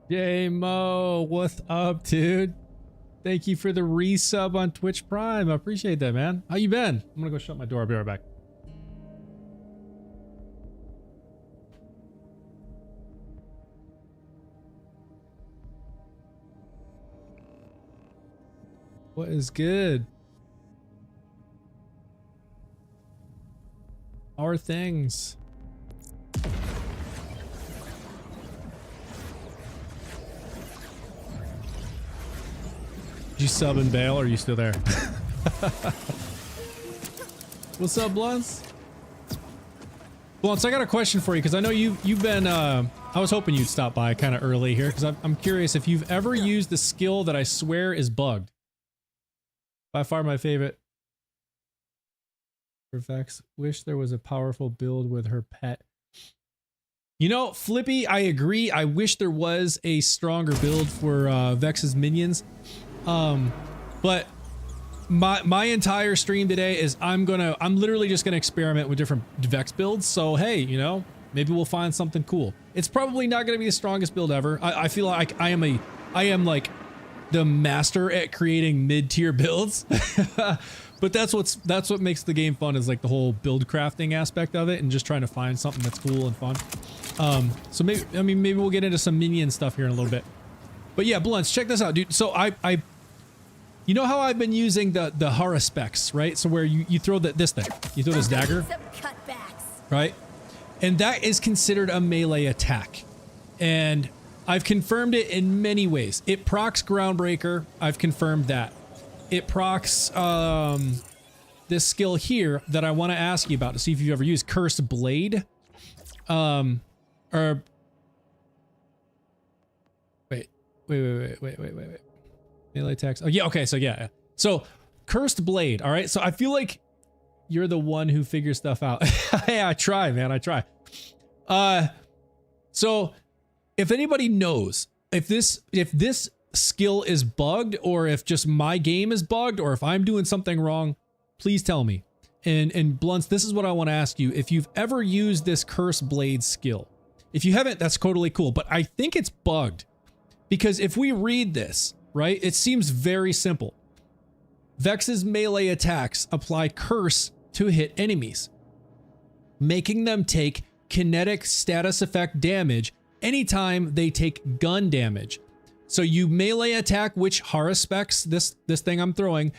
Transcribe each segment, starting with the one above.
J-Mo, what's up, dude? Thank you for the resub on Twitch Prime. I appreciate that, man. How you been? I'm gonna go shut my door. I'll be right back. What is good? How are things? Did you sub and bail, or are you still there? What's up, Blunts? Blunts, I got a question for you, because I know you've been, I was hoping you'd stop by kind of early here, because I'm curious if you've ever used the skill that I swear is bugged. By far my favorite. For Vex, wish there was a powerful build with her pet. You know, Flippy, I agree. I wish there was a stronger build for Vex's minions. But my entire stream today is I'm literally just gonna experiment with different Vex builds. So hey, you know, maybe we'll find something cool. It's probably not gonna be the strongest build ever. I feel like I am like the master at creating mid-tier builds. But that's what makes the game fun, is like the whole build crafting aspect of it and just trying to find something that's cool and fun. So maybe we'll get into some minion stuff here in a little bit. But yeah, Blunts, check this out, dude. So you know how I've been using the Hara specs, right? So where you throw this thing, you throw this dagger, right? And that is considered a melee attack. And I've confirmed it in many ways. It procs Groundbreaker. I've confirmed that. It procs this skill here that I want to ask you about to see if you've ever used Cursed Blade. Or wait. Melee attacks. Oh yeah, okay, so yeah. So Cursed Blade, all right? So I feel like you're the one who figures stuff out. Hey, I try, man, I try. So if anybody knows if this skill is bugged, or if just my game is bugged, or if I'm doing something wrong, please tell me. And Blunts, this is what I want to ask you. If you've ever used this Cursed Blade skill, if you haven't, that's totally cool, but I think it's bugged, because if we read this, right, it seems very simple. Vex's melee attacks apply curse to hit enemies, making them take kinetic status effect damage anytime they take gun damage. So you melee attack, which Hara specs, this thing I'm throwing,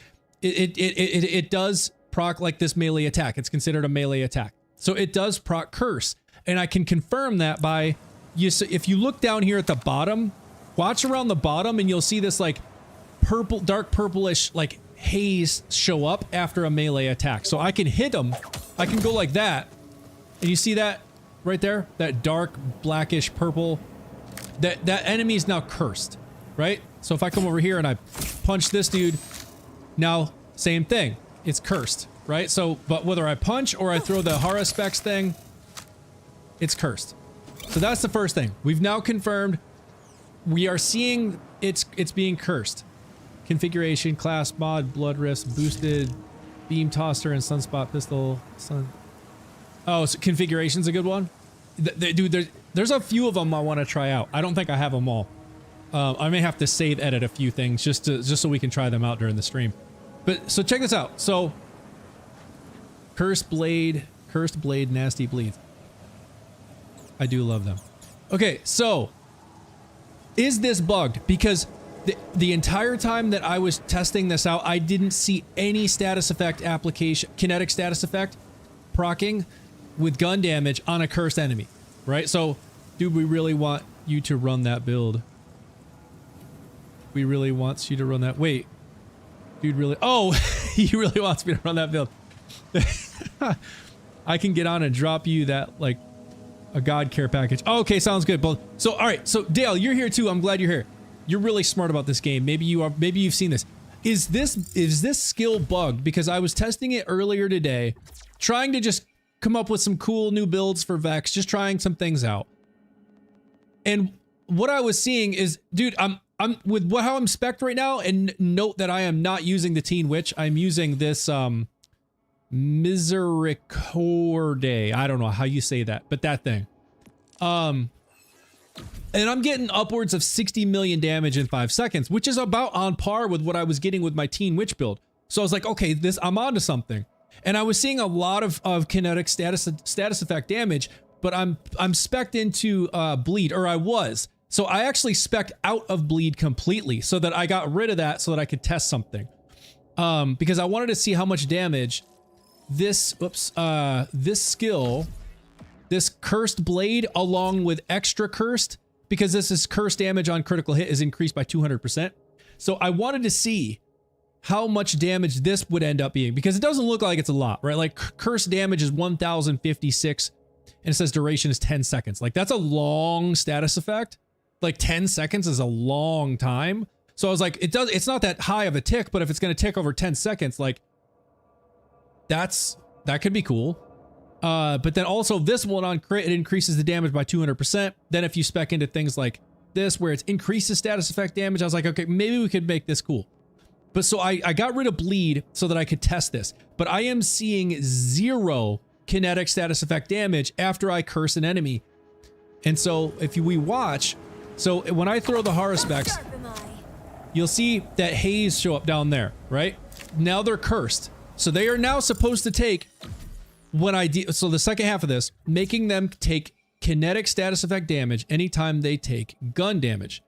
it does proc like this melee attack. It's considered a melee attack. So it does proc curse. And I can confirm that by, if you look down here at the bottom, watch around the bottom and you'll see this like purple, dark purplish like haze show up after a melee attack. So I can hit them. I can go like that. And you see that right there? That dark blackish purple. That enemy is now cursed, right? So if I come over here and I punch this dude, now same thing. It's cursed, right? So, but whether I punch or I throw the Hara specs thing, it's cursed. So that's the first thing. We've now confirmed we are seeing it's being cursed. Configuration, class, mod, blood risk, boosted, beam tosser, and sunspot pistol. Oh, so configuration's a good one? Dude, there's a few of them I want to try out. I don't think I have them all. I may have to save edit a few things just so we can try them out during the stream. But so check this out. So Cursed Blade, Nasty Bleeds. I do love them. Okay, so is this bugged? Because the entire time that I was testing this out, I didn't see any status effect application, kinetic status effect proccing with gun damage on a cursed enemy, right? So, dude, we really want you to run that build. We really want you to run that. Wait, dude, really? Oh, he really wants me to run that build. I can get on and drop you that, like, a God care package. Oh, okay, sounds good. So, all right. So, Dale, you're here too. I'm glad you're here. You're really smart about this game. Maybe you are. Maybe you've seen this. Is this skill bugged? Because I was testing it earlier today, trying to just come up with some cool new builds for Vex, just trying some things out. And what I was seeing is, dude, I'm with how I'm spec'd right now, and note that I am not using the Teen Witch. I'm using this Misericorde. I don't know how you say that, but that thing. And I'm getting upwards of 60 million damage in 5 seconds, which is about on par with what I was getting with my Teen Witch build. So I was like, okay, I'm onto something. And I was seeing a lot of kinetic status effect damage, but I'm spec'd into bleed, or I was. So I actually spec'd out of bleed completely so that I got rid of that so that I could test something. Because I wanted to see how much damage this skill, this cursed blade along with extra cursed, because this is cursed damage on critical hit is increased by 200%. So I wanted to see how much damage this would end up being, because it doesn't look like it's a lot, right? Like cursed damage is 1056 and it says duration is 10 seconds. Like that's a long status effect. Like 10 seconds is a long time. So I was like, it's not that high of a tick, but if it's going to tick over 10 seconds, like that could be cool. But then also this one on crit, it increases the damage by 200%. Then if you spec into things like this, where it increases status effect damage, I was like, okay, maybe we could make this cool. But so I got rid of bleed so that I could test this, but I am seeing 0 kinetic status effect damage after I curse an enemy. And so if we watch, so when I throw the horror specs, you'll see that haze show up down there, right? Now they're cursed. So they are now supposed to take, so the second half of this, making them take kinetic status effect damage anytime they take gun damage.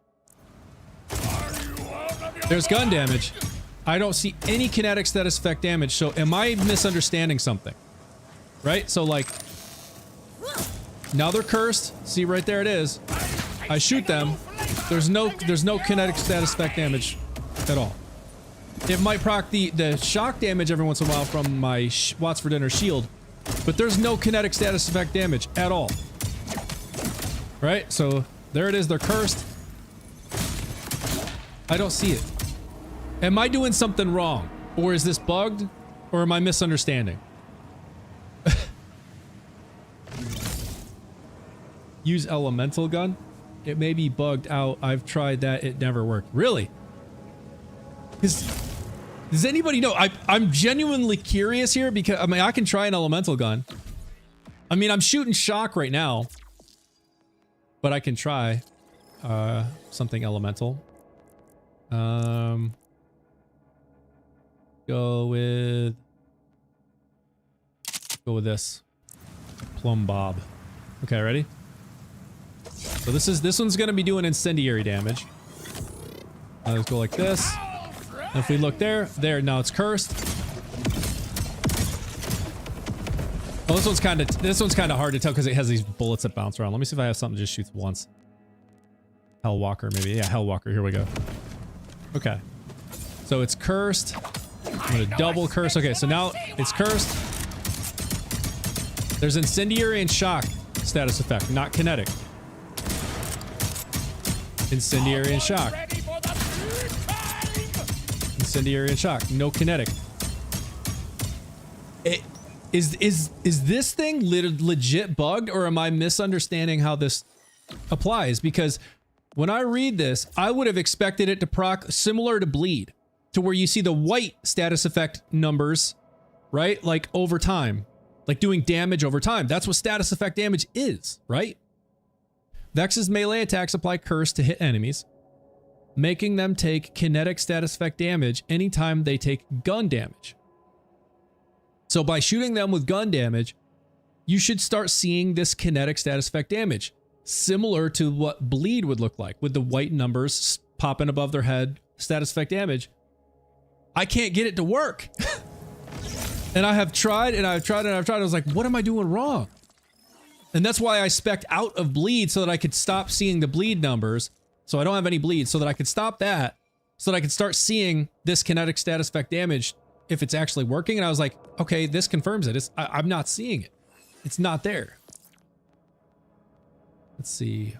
There's gun damage. I don't see any kinetic status effect damage. So am I misunderstanding something? Right? So like, now they're cursed. See right there it is. I shoot them. There's no kinetic status effect damage at all. It might proc the shock damage every once in a while from my Watts for Dinner shield, but there's no kinetic status effect damage at all. Right? So there it is. They're cursed. I don't see it. Am I doing something wrong? Or is this bugged? Or am I misunderstanding? Use elemental gun? It may be bugged out. I've tried that. It never worked. Really? Does anybody know? I'm genuinely curious here because, I mean, I can try an elemental gun. I mean, I'm shooting shock right now. But I can try something elemental. Go with this. Plum Bob. Okay, ready? So this one's gonna be doing incendiary damage. Let's go like this. And if we look there, now it's cursed. Well, this one's kind of hard to tell because it has these bullets that bounce around. Let me see if I have something that just shoots once. Hellwalker, maybe. Yeah, Hellwalker. Here we go. Okay. So it's cursed. I'm gonna double curse. Okay, so now it's cursed. There's incendiary and shock status effect, not kinetic. Incendiary and shock. Incendiary and shock. No kinetic. Is this thing legit bugged, or am I misunderstanding how this applies? Because when I read this, I would have expected it to proc similar to bleed, to where you see the white status effect numbers, right? Like over time, like doing damage over time. That's what status effect damage is, right? Vex's melee attacks apply curse to hit enemies, making them take kinetic status effect damage anytime they take gun damage. So by shooting them with gun damage, you should start seeing this kinetic status effect damage, similar to what bleed would look like, with the white numbers popping above their head, status effect damage. I can't get it to work. And I have tried and I've tried and I've tried. I was like, what am I doing wrong? And that's why I spec'd out of bleed, so that I could stop seeing the bleed numbers. So I don't have any bleed, so that I could stop that, so that I could start seeing this kinetic status effect damage if it's actually working. And I was like, okay, this confirms it. I'm not seeing it. It's not there. Let's see.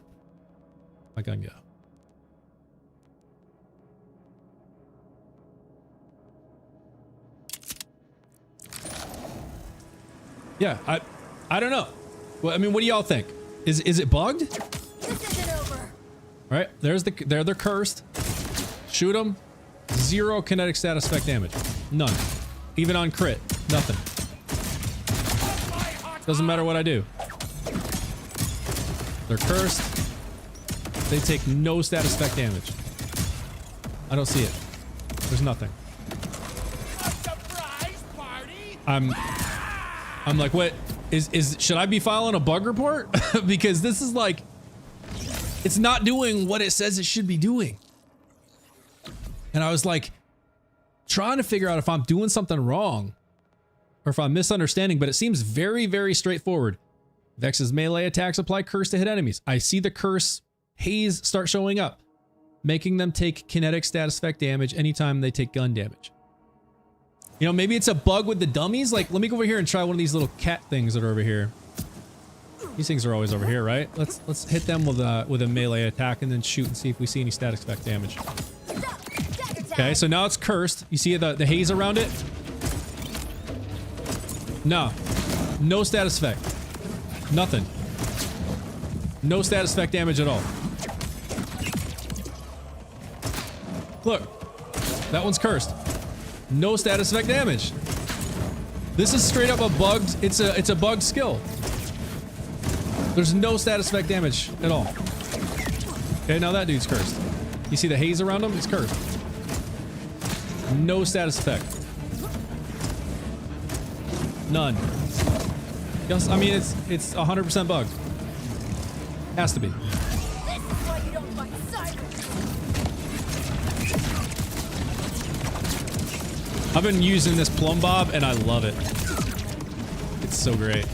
My gun go. Yeah, I don't know. Well, I mean, what do y'all think? Is it bugged? This isn't over. All right, they're cursed. Shoot them. 0 kinetic status effect damage. None. Even on crit, nothing. Doesn't matter what I do. They're cursed. They take no status effect damage. I don't see it. There's nothing. A surprise party? I'm like, what should I be filing a bug report? Because this is like, it's not doing what it says it should be doing. And I was like trying to figure out if I'm doing something wrong or if I'm misunderstanding, but it seems very, very straightforward. Vex's melee attacks apply curse to hit enemies. I see the curse haze start showing up, making them take kinetic status effect damage anytime they take gun damage. You know, maybe it's a bug with the dummies. Like, let me go over here and try one of these little cat things that are over here. These things are always over here, right? Let's hit them with a melee attack and then shoot and see if we see any static effect damage. Okay, so now it's cursed. You see the haze around it? No. No status effect. Nothing. No status effect damage at all. Look. That one's cursed. No status effect damage. This is straight up a bugged, it's a bugged skill. There's no status effect damage at all. Okay, now that dude's cursed. You see the haze around him? It's cursed. No status effect. None. Yes, I mean it's 100% bugged. Has to be. This is why you don't fight cyber. I've been using this plumb bob and I love it. It's so great.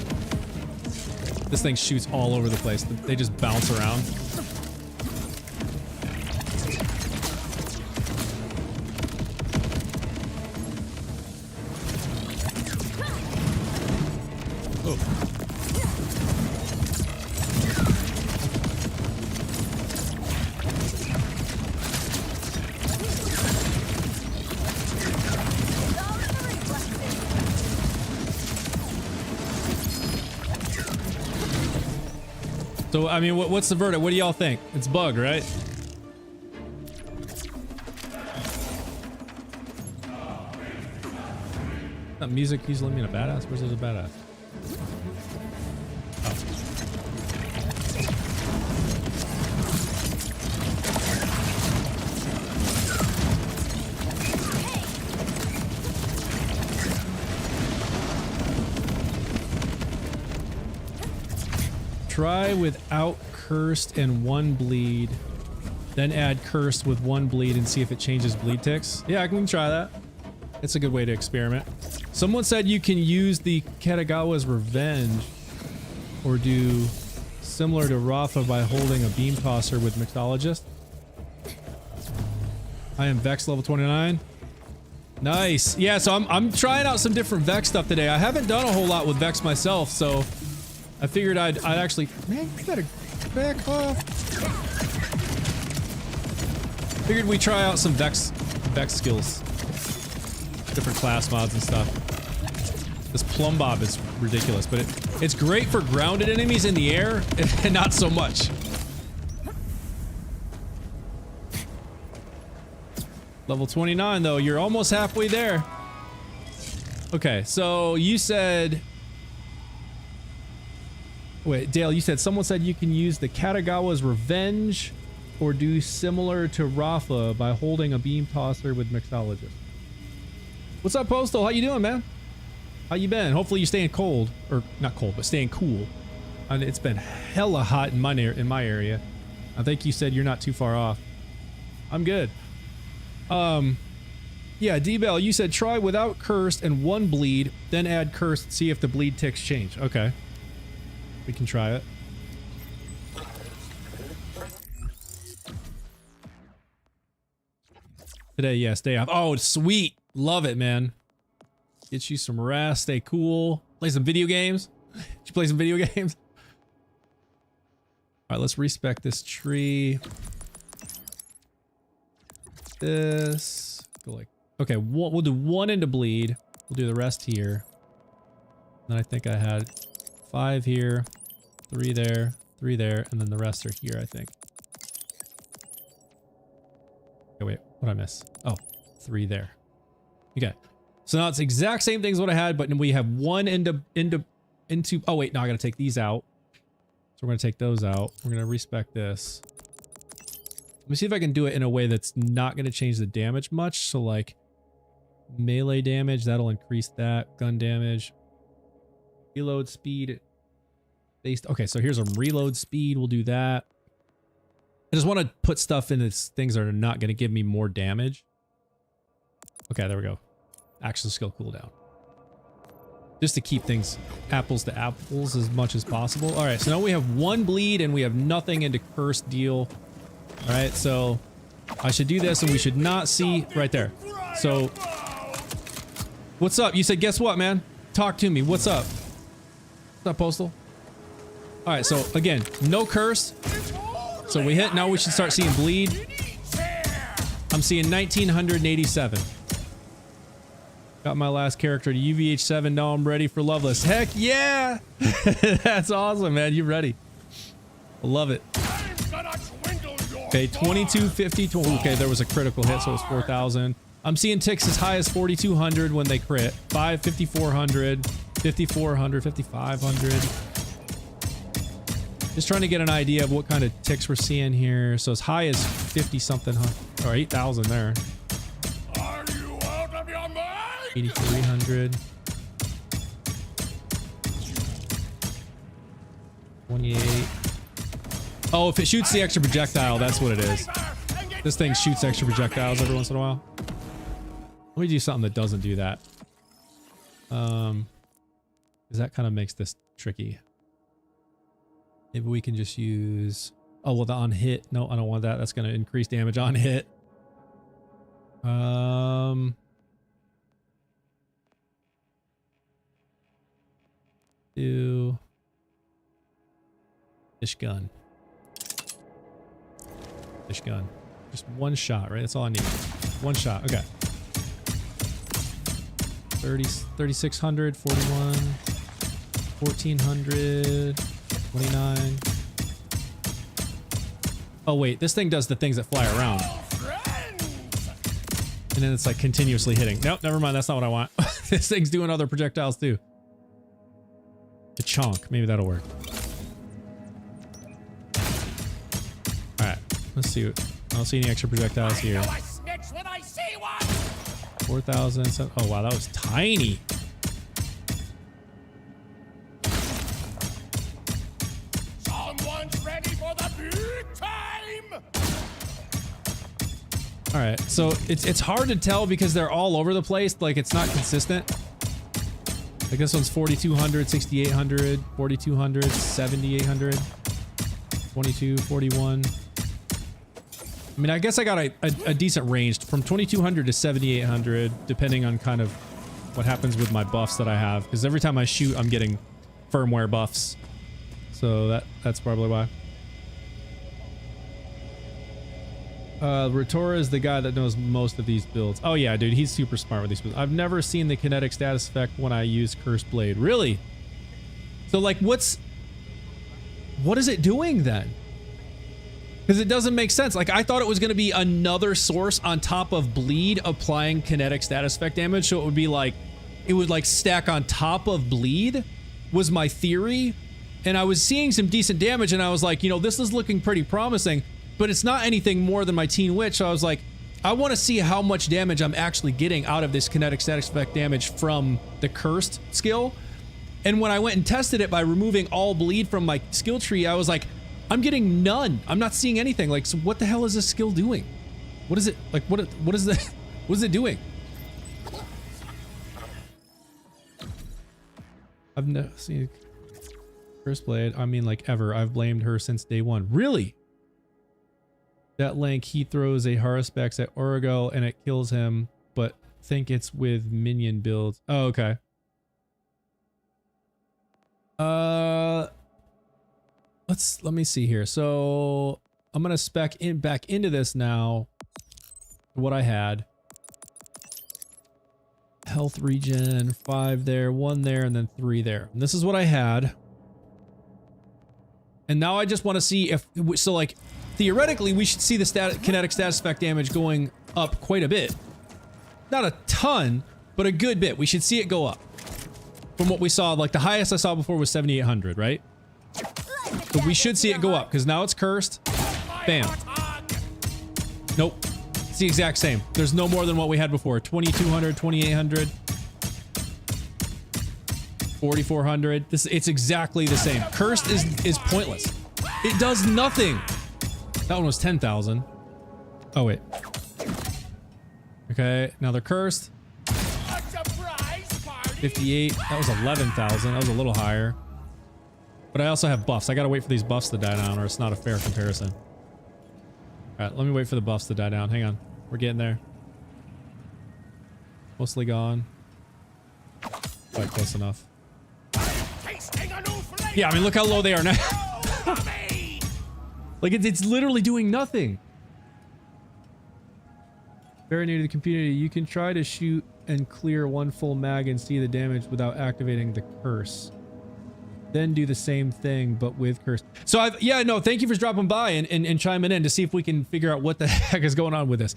This thing shoots all over the place. They just bounce around. Oh. So, I mean, what's the verdict? What do y'all think? It's bugged, right? That music usually mean a badass versus a badass. Try without cursed and 1 bleed, then add cursed with 1 bleed and see if it changes bleed ticks. Yeah, I can try that. It's a good way to experiment. Someone said you can use the Katagawa's Revenge or do similar to Rafa by holding a beam tosser with Mixologist. I am Vex level 29. Nice. Yeah, so I'm trying out some different Vex stuff today. I haven't done a whole lot with Vex myself, so I figured I'd actually... Man, you better back off. Figured we try out some Vex skills. Different class mods and stuff. This plumb bob is ridiculous, but it's great for grounded enemies in the air, and not so much. Level 29, though. You're almost halfway there. Okay, so you said... Wait, Dale, you said someone said you can use the Katagawa's Revenge or do similar to Rafa by holding a beam tosser with Mixologist. What's up, Postal? How you doing, man? How you been? Hopefully you're staying cold. Or, not cold, but staying cool. And it's been hella hot in my area. I think you said you're not too far off. I'm good. Yeah, D-Bell, you said try without cursed and 1 bleed, then add cursed, see if the bleed ticks change. Okay. We can try it. Today, yeah, stay off. Oh, sweet. Love it, man. Get you some rest, stay cool. Play some video games. Did you play some video games? All right, let's respec this tree. This. Go like, okay, we'll do 1 into bleed. We'll do the rest here. Then I think I had 5 here, 3 there, 3 there, and then the rest are here, I think. Okay, wait, what did I miss? Oh, 3 there. Okay. So now it's the exact same thing as what I had, but we have 1 into, oh wait, now I gotta take these out. So we're going to take those out. We're going to respec this. Let me see if I can do it in a way that's not going to change the damage much. So like melee damage, that'll increase that. Gun damage. Reload speed. Based. Okay, so here's a reload speed. We'll do that. I just want to put stuff in these things that are not going to give me more damage. Okay, there we go. Action skill cooldown. Just to keep things apples to apples as much as possible. All right, so now we have 1 bleed and we have nothing into curse deal. All right, so I should do this and we should not see right there. So what's up? You said, guess what, man? Talk to me. What's up? What's up, Postal? All right, so again, no curse. So we hit, now we should start seeing bleed. I'm seeing 1987. Got my last character to UVH7. Now I'm ready for Loveless. Heck yeah! That's awesome, man. You ready? I love it. Okay, 2250. Okay, there was a critical hit, so it was 4,000. I'm seeing ticks as high as 4,200 when they crit. 5,400, 5,400, 5,500. Just trying to get an idea of what kind of ticks we're seeing here. So as high as 50 something, huh? Or 8,000 there. Are you out of your mind? 8,300. 28. Oh, if it shoots the extra projectile, that's what it is. This thing shoots extra projectiles every once in a while. Let me do something that doesn't do that. Because that kind of makes this tricky. Maybe we can just use... Oh, well, the on hit. No, I don't want that. That's going to increase damage on hit. Do... Fish gun. Fish gun. Just one shot, right? That's all I need. One shot. Okay. 3,600, 41, 1,400, 29. Oh, wait. This thing does the things that fly around. And then it's like continuously hitting. Nope, never mind. That's not what I want. This thing's doing other projectiles too. The chonk. Maybe that'll work. Alright. Let's see. I don't see any extra projectiles here. 4,000. Oh, wow. That was tiny. Someone's ready for the big time. All right. So it's hard to tell because they're all over the place. Like it's not consistent. Like this one's 4,200, 6,800, 4,200, 7,800, 22, 41. I mean, I guess I got a decent range from 2,200 to 7,800, depending on kind of what happens with my buffs that I have. Because every time I shoot, I'm getting firmware buffs. So that's probably why. Retora is the guy that knows most of these builds. Oh yeah, dude, he's super smart with these builds. I've never seen the kinetic status effect when I use Cursed Blade. Really? So like, what is it doing then? Because it doesn't make sense. Like, I thought it was going to be another source on top of bleed applying kinetic status effect damage. So it would be like, it would like stack on top of bleed was my theory. And I was seeing some decent damage and I was like, you know, this is looking pretty promising, but it's not anything more than my Teen Witch. So I was like, I want to see how much damage I'm actually getting out of this kinetic status effect damage from the cursed skill. And when I went and tested it by removing all bleed from my skill tree, I was like, I'm getting none. I'm not seeing anything. Like, so what the hell is this skill doing? What is it? Like, what is the, what is it doing? I've never seen Cursed Blade. I mean, like ever. I've blamed her since day one. Really? That Link, he throws a Haruspex at Origo and it kills him, but think it's with minion builds. Oh, okay. Let me see here. So I'm gonna spec in back into this now. What I had. Health regen, 5 there, 1 there, and then 3 there. And this is what I had. And now I just want to see if, so like, theoretically, we should see the kinetic status effect damage going up quite a bit. Not a ton, but a good bit. We should see it go up. From what we saw, like the highest I saw before was 7,800, right? Let the So we should see it go up because now it's cursed. Bam. Nope. It's the exact same. There's no more than what we had before. 2200, 2800, 4400. It's exactly the same. Cursed is pointless. It does nothing. That one was 10,000. Oh wait. Okay, now they're cursed. 58. That was 11,000. That was a little higher. But I also have buffs. I gotta wait for these buffs to die down or it's not a fair comparison. Alright, let me wait for the buffs to die down. Hang on. We're getting there. Mostly gone. Quite close enough. Yeah, I mean, look how low they are now. Like, it's literally doing nothing. Very new to the community. You can try to shoot and clear one full mag and see the damage without activating the curse. Then do the same thing, but with curse. So yeah, no, thank you for dropping by and chiming in to see if we can figure out what the heck is going on with this.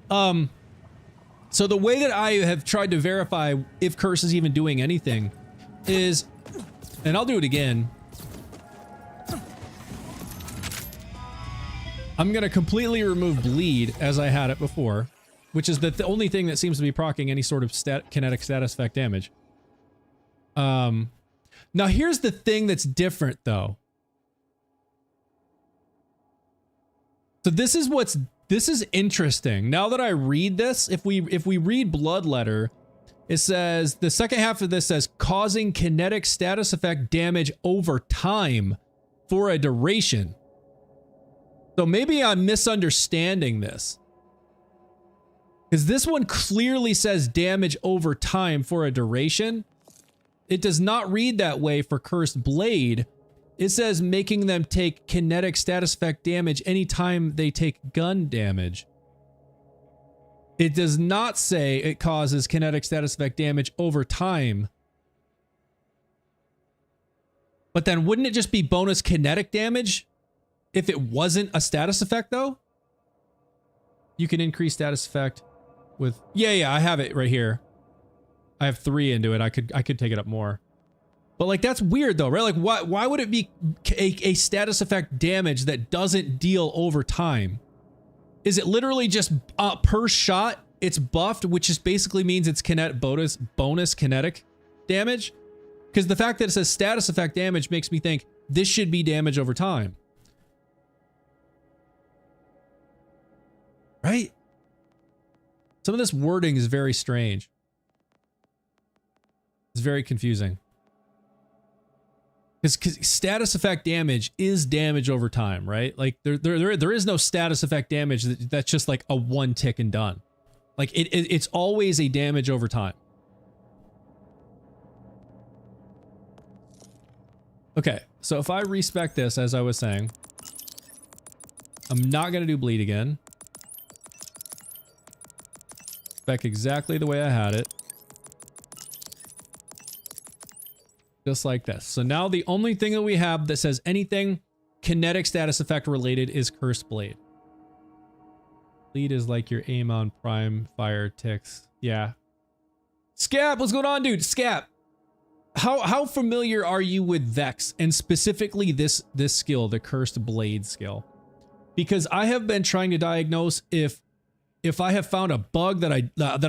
So the way that I have tried to verify if curse is even doing anything is, and I'll do it again. I'm going to completely remove bleed as I had it before, which is the only thing that seems to be proccing any sort of kinetic status effect damage. Now here's the thing that's different though. So this is interesting. Now that I read this, if we read Bloodletter, it says the second half of this says causing kinetic status effect damage over time for a duration. So maybe I'm misunderstanding this. Because this one clearly says damage over time for a duration. It does not read that way for Cursed Blade. It says making them take kinetic status effect damage anytime they take gun damage. It does not say it causes kinetic status effect damage over time. But then wouldn't it just be bonus kinetic damage if it wasn't a status effect though? You can increase status effect with... Yeah, I have it right here. I have 3 into it. I could take it up more. But like that's weird though, right? Like why would it be a status effect damage that doesn't deal over time? Is it literally just per shot it's buffed, which just basically means it's bonus kinetic damage? Because the fact that it says status effect damage makes me think this should be damage over time. Right? Some of this wording is very strange. It's very confusing. Because status effect damage is damage over time, right? Like there is no status effect damage that's just like a one tick and done. Like it's always a damage over time. Okay, so if I respec this, as I was saying, I'm not gonna do bleed again. Spec exactly the way I had it. Just like this. So now the only thing that we have that says anything kinetic status effect related is Cursed Blade. Bleed is like your aim on prime fire ticks. Yeah. Scap, what's going on, dude? Scap. How familiar are you with Vex and specifically this skill, the Cursed Blade skill? Because I have been trying to diagnose if I have found a bug that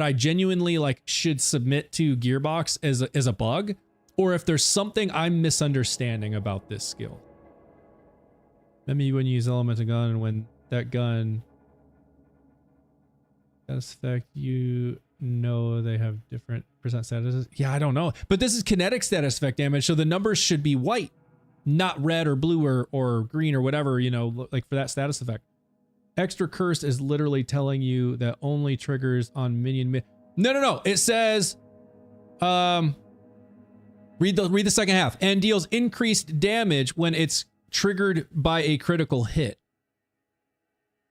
I genuinely like should submit to Gearbox as a bug, or if there's something I'm misunderstanding about this skill. Maybe when you use elemental gun and when that gun status effect, you know they have different percent statuses. Yeah, I don't know. But this is kinetic status effect damage, so the numbers should be white, not red or blue or green or whatever, you know, like for that status effect. Extra curse is literally telling you that only triggers on minion. No. It says, read the second half, and deals increased damage when it's triggered by a critical hit.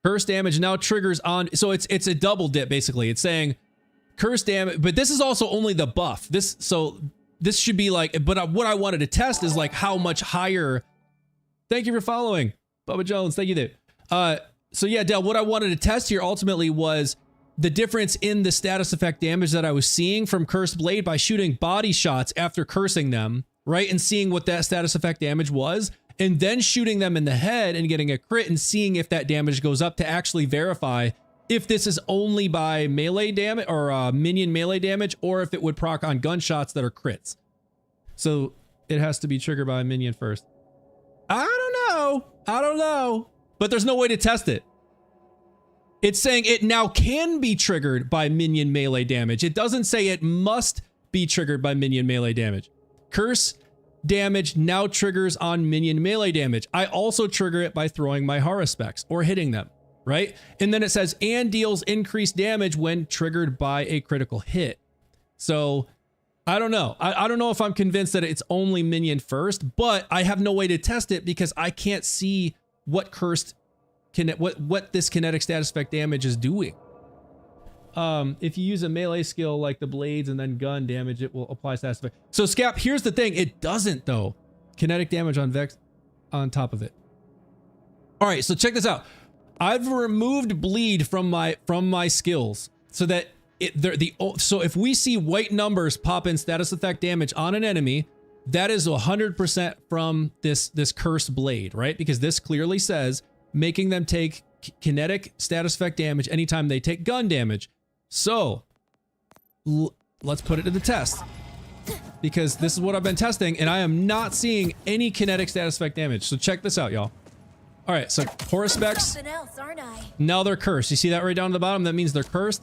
Curse damage now triggers on, so it's a double dip basically. It's saying curse damage, but this is also only the buff. This should be like, but what I wanted to test is like how much higher. Thank you for following, Bubba Jones. Thank you, dude. So yeah, Del, what I wanted to test here ultimately was the difference in the status effect damage that I was seeing from Cursed Blade by shooting body shots after cursing them, right? And seeing what that status effect damage was. and then shooting them in the head and getting a crit and seeing if that damage goes up to actually verify if this is only by melee damage or minion melee damage, or if it would proc on gunshots that are crits. So it has to be triggered by a minion first. I don't know, but there's no way to test it. It's saying it now can be triggered by minion melee damage. It doesn't say it must be triggered by minion melee damage. Curse damage now triggers on minion melee damage. I also trigger it by throwing my Hara specs or hitting them, right? And then it says, and deals increased damage when triggered by a critical hit. So I don't know. I don't know if I'm convinced that it's only minion first, but I have no way to test it because I can't see what cursed what this kinetic status effect damage is doing. If you use a melee skill like the blades and then gun damage, it will apply status effect. So Scap, here's the thing. It doesn't though. Kinetic damage on Vex on top of it. All right, so check this out. I've removed bleed from my skills so that so if we see white numbers pop in status effect damage on an enemy, that is 100% from this cursed blade, right? Because this clearly says making them take kinetic status effect damage anytime they take gun damage. So let's put it to the test, because this is what I've been testing and I am not seeing any kinetic status effect damage. So check this out, y'all. All right, so Hora specs, now they're cursed. You see that right down to the bottom? That means they're cursed.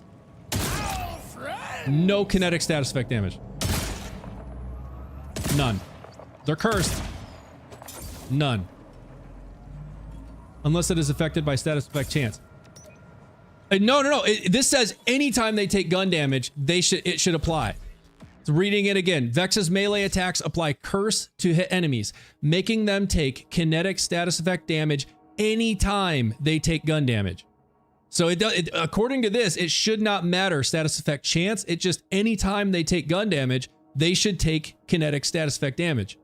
No kinetic status effect damage. None. They're cursed. None. Unless it is affected by status effect chance. No. This says anytime they take gun damage, it should apply. So reading it again. Vex's melee attacks apply curse to hit enemies, making them take kinetic status effect damage anytime they take gun damage. So according to this, it should not matter status effect chance. It just anytime they take gun damage, they should take kinetic status effect damage.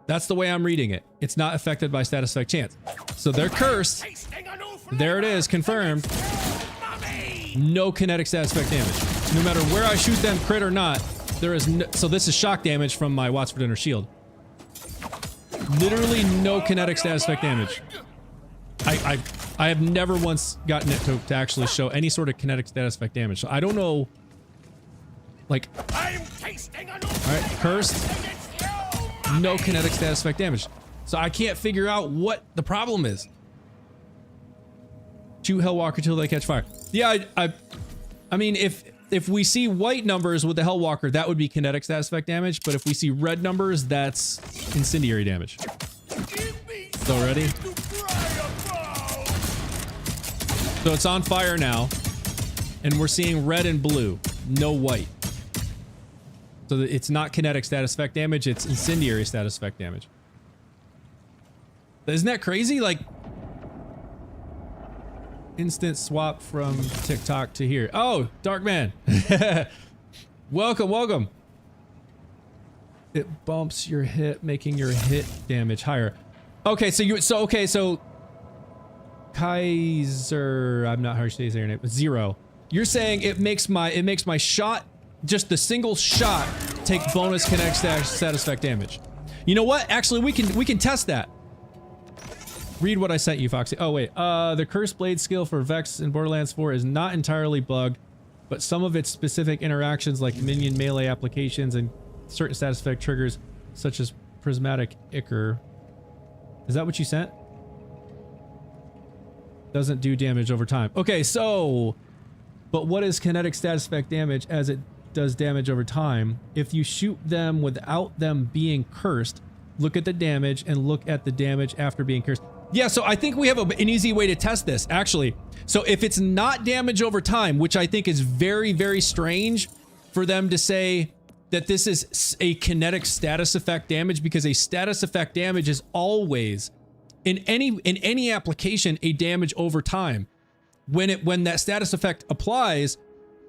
That's the way I'm reading it. It's not affected by status effect chance. So they're cursed. There it is, confirmed. No kinetic status effect damage. No matter where I shoot them, crit or not, there is no, so this is shock damage from my Watts for Dinner shield. Literally no kinetic status effect damage. I have never once gotten it to actually show any sort of kinetic status effect damage. So I don't know. Like, alright, cursed. No kinetic status effect damage. So I can't figure out what the problem is. Shoot Hellwalker till they catch fire. Yeah, I mean, if we see white numbers with the Hellwalker, that would be kinetic status effect damage. But if we see red numbers, that's incendiary damage. So ready? So it's on fire now, and we're seeing red and blue, no white. So it's not kinetic status effect damage, it's incendiary status effect damage. Isn't that crazy? Like, instant swap from TikTok to here. Oh, Darkman. Welcome. It bumps your hit, making your hit damage higher. Okay, so Kaiser, I'm not how you say his name, 0. You're saying it makes my shot, just the single shot, take bonus kinetic status effect damage. You know what? Actually, we can test that. Read what I sent you, Foxy. Oh wait, the Cursed Blade skill for Vex in Borderlands 4 is not entirely bugged, but some of its specific interactions like minion melee applications and certain status effect triggers, such as prismatic ichor. Is that what you sent? Doesn't do damage over time. Okay, so, but what is kinetic status effect damage as it does damage over time? If you shoot them without them being cursed, look at the damage and look at the damage after being cursed. Yeah, so I think we have an easy way to test this, actually. So if it's not damage over time, which I think is very, very strange for them to say that this is a kinetic status effect damage, because a status effect damage is always in any application a damage over time. When that status effect applies,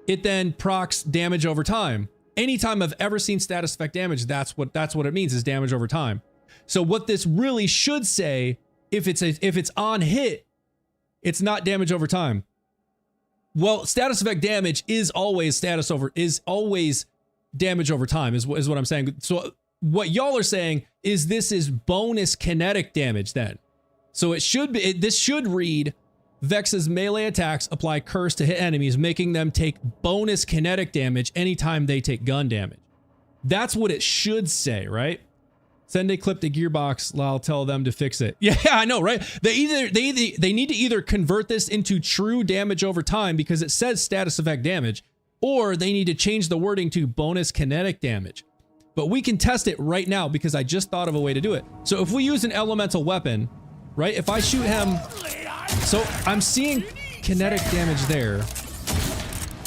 it then procs damage over time. Anytime I've ever seen status effect damage, that's what it means, is damage over time. So what this really should say, if it's on hit, it's not damage over time. Well, status effect damage is always damage over time is what I'm saying. So what y'all are saying is this is bonus kinetic damage then. So it should be, this should read, Vex's melee attacks apply curse to hit enemies, making them take bonus kinetic damage anytime they take gun damage. That's what it should say, right? Send a clip to Gearbox, I'll tell them to fix it. Yeah, I know, right? They need to either convert this into true damage over time because it says status effect damage, or they need to change the wording to bonus kinetic damage. But we can test it right now because I just thought of a way to do it. So if we use an elemental weapon, right? If I shoot him, so I'm seeing kinetic damage there.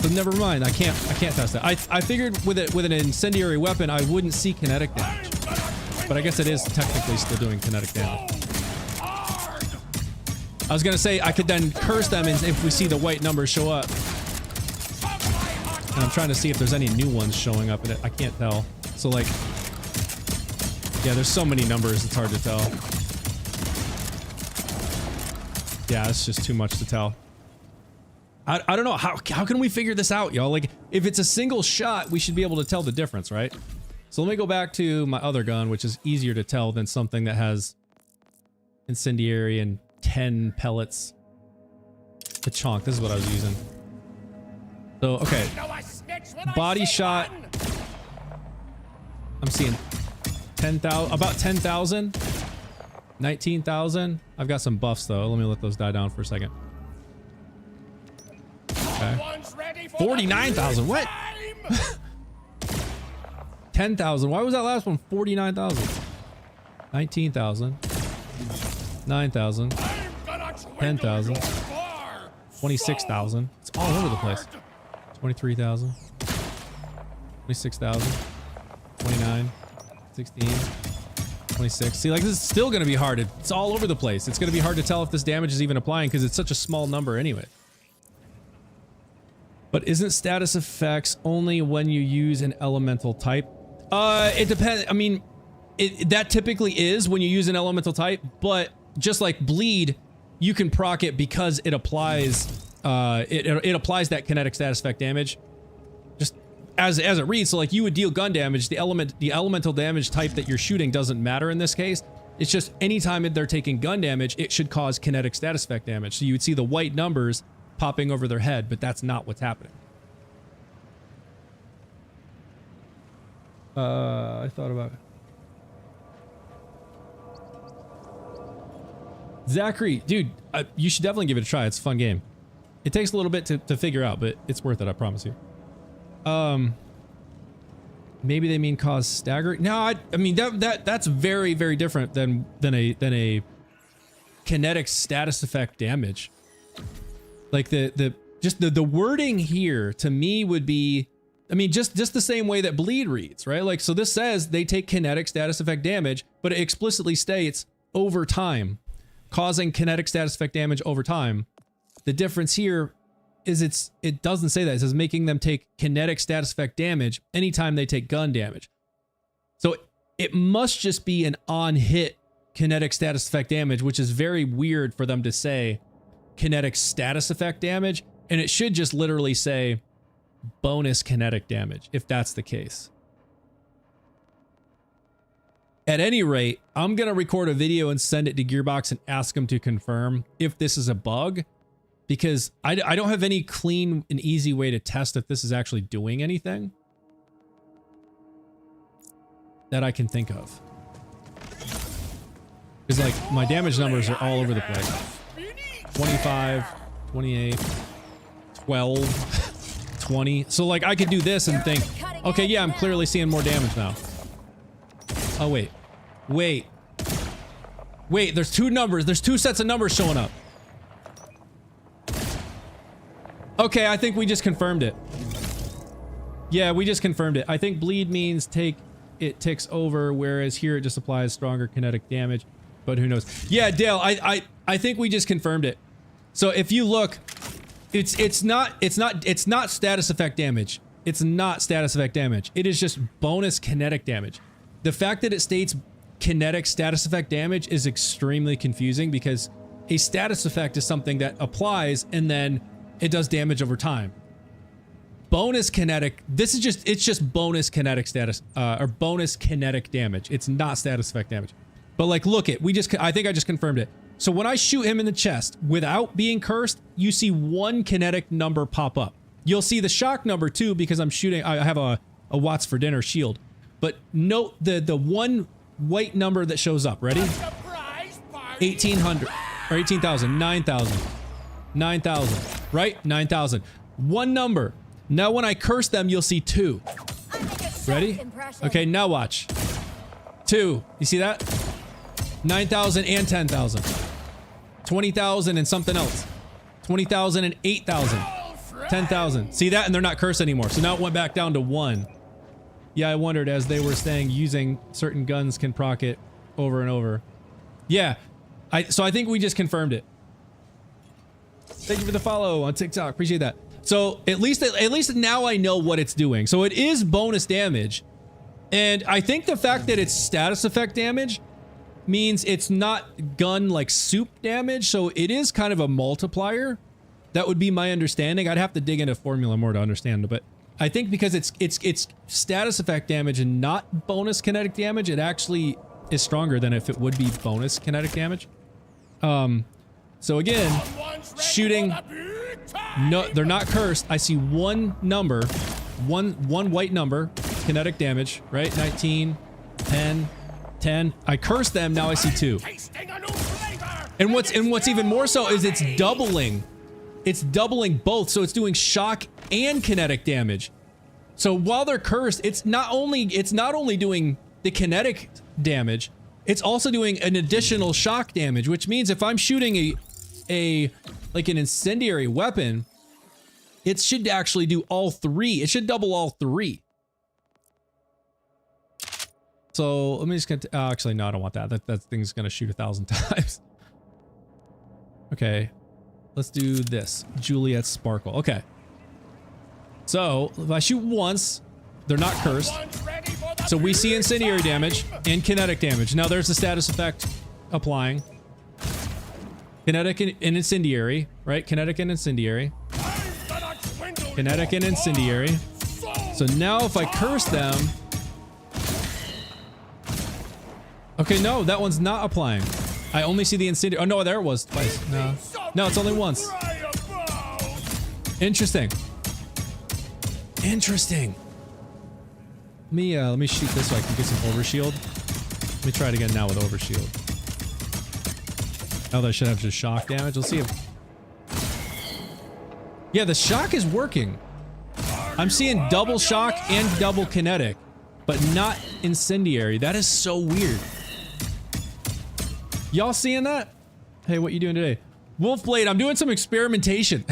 But never mind, I can't test it. I figured with an incendiary weapon I wouldn't see kinetic damage. But I guess it is technically still doing kinetic damage. I was gonna say I could then curse them if we see the white numbers show up. And I'm trying to see if there's any new ones showing up in it. I can't tell. So like, yeah, there's so many numbers, it's hard to tell. Yeah, it's just too much to tell. I don't know, how can we figure this out, y'all? Like, if it's a single shot, we should be able to tell the difference, right? So let me go back to my other gun, which is easier to tell than something that has incendiary and 10 pellets. The chonk, this is what I was using. So, okay. Body shot. I'm seeing 10,000, about 10,000. 19,000. I've got some buffs though. Let me let those die down for a second. Okay. 49,000. What? 10,000. Why was that last one 49,000? 19,000. 9,000. 10,000. 26,000. It's all over the place. 23,000. 26,000. 29. 16. 26. See, like, this is still going to be hard. It's all over the place. It's going to be hard to tell if this damage is even applying because it's such a small number anyway. But isn't status effects only when you use an elemental type? It depends. I mean, that typically is when you use an elemental type, but just like bleed, you can proc it because it applies, it applies that kinetic status effect damage. Just as it reads, so like you would deal gun damage, the elemental damage type that you're shooting doesn't matter in this case. It's just anytime they're taking gun damage, it should cause kinetic status effect damage. So you would see the white numbers popping over their head, but that's not what's happening. I thought about it. Zachary, dude, you should definitely give it a try. It's a fun game. It takes a little bit to figure out, but it's worth it, I promise you. Maybe they mean cause staggering. No, I mean that's very, very different than a kinetic status effect damage. Like the wording here to me would be, I mean, just the same way that bleed reads, right? Like, so this says they take kinetic status effect damage, but it explicitly states over time, causing kinetic status effect damage over time. The difference here is it doesn't say that. It says making them take kinetic status effect damage anytime they take gun damage. So it must just be an on-hit kinetic status effect damage, which is very weird for them to say kinetic status effect damage, and it should just literally say bonus kinetic damage if that's the case. At any rate, I'm gonna record a video and send it to Gearbox and ask them to confirm if this is a bug, because I don't have any clean and easy way to test if this is actually doing anything that I can think of. Because like my damage numbers are all over the place. 25, 28, 12, 20. So like I could do this and think, okay, yeah, I'm clearly seeing more damage now. Oh, wait, there's two numbers. There's two sets of numbers showing up. Okay, I think we just confirmed it. Yeah, we just confirmed it. I think bleed means it ticks over, whereas here it just applies stronger kinetic damage, but who knows? Yeah, Dale, I think we just confirmed it. So if you look, it's not status effect damage. It's not status effect damage. It is just bonus kinetic damage. The fact that it states kinetic status effect damage is extremely confusing because a status effect is something that applies and then it does damage over time. bonus kinetic. This is just, it's just bonus kinetic status, or bonus kinetic damage. It's not status effect damage. But like, look it, I think I just confirmed it. So when I shoot him in the chest without being cursed, you see one kinetic number pop up. You'll see the shock number too, because I'm shooting, I have a Watts for Dinner shield. But note the one white number that shows up. Ready? 1,800 or 18,000, 9,000, 9,000, right? 9,000. One number. Now when I curse them, you'll see two. Ready? Okay, now watch. Two. You see that? 9,000 and 10,000. 20,000 and something else. 20,000 and 8,000. 10,000. See that? And they're not cursed anymore. So now it went back down to 1. Yeah, I wondered, as they were saying, using certain guns can proc it over and over. Yeah. So I think we just confirmed it. Thank you for the follow on TikTok. Appreciate that. So at least now I know what it's doing. So it is bonus damage. And I think the fact that it's status effect damage means it's not gun like soup damage. So it is kind of a multiplier. That would be my understanding. I'd have to dig into formula more to understand it, but I think because it's status effect damage and not bonus kinetic damage, it actually is stronger than if it would be bonus kinetic damage. So again, shooting, no, they're not cursed. I see one number, one white number, kinetic damage, right? 19, 10, 10. I curse them, now I see 2. And what's even more so is it's doubling. It's doubling both, so it's doing shock and kinetic damage. So while they're cursed, it's not only doing the kinetic damage, it's also doing an additional shock damage, which means if I'm shooting like an incendiary weapon, it should actually do all 3. It should double all 3. So let me just get actually no, I don't want that. That thing's gonna shoot 1,000 times. Okay. Let's do this. Juliet Sparkle. Okay. So, if I shoot once, they're not cursed. So we see incendiary damage and kinetic damage. Now there's the status effect applying. Kinetic and incendiary, right? Kinetic and incendiary. Kinetic and incendiary. So now if I curse them... Okay, no, that one's not applying. I only see the incendiary. Oh, no, there it was twice. No. No, it's only once. Interesting. Interesting. Let me shoot this so I can get some overshield. Let me try it again now with overshield. Oh, that should have just shock damage. Let's see if... Yeah, the shock is working. I'm seeing double shock and double kinetic, but not incendiary. That is so weird. Y'all seeing that? Hey, what you doing today? Wolfblade, I'm doing some experimentation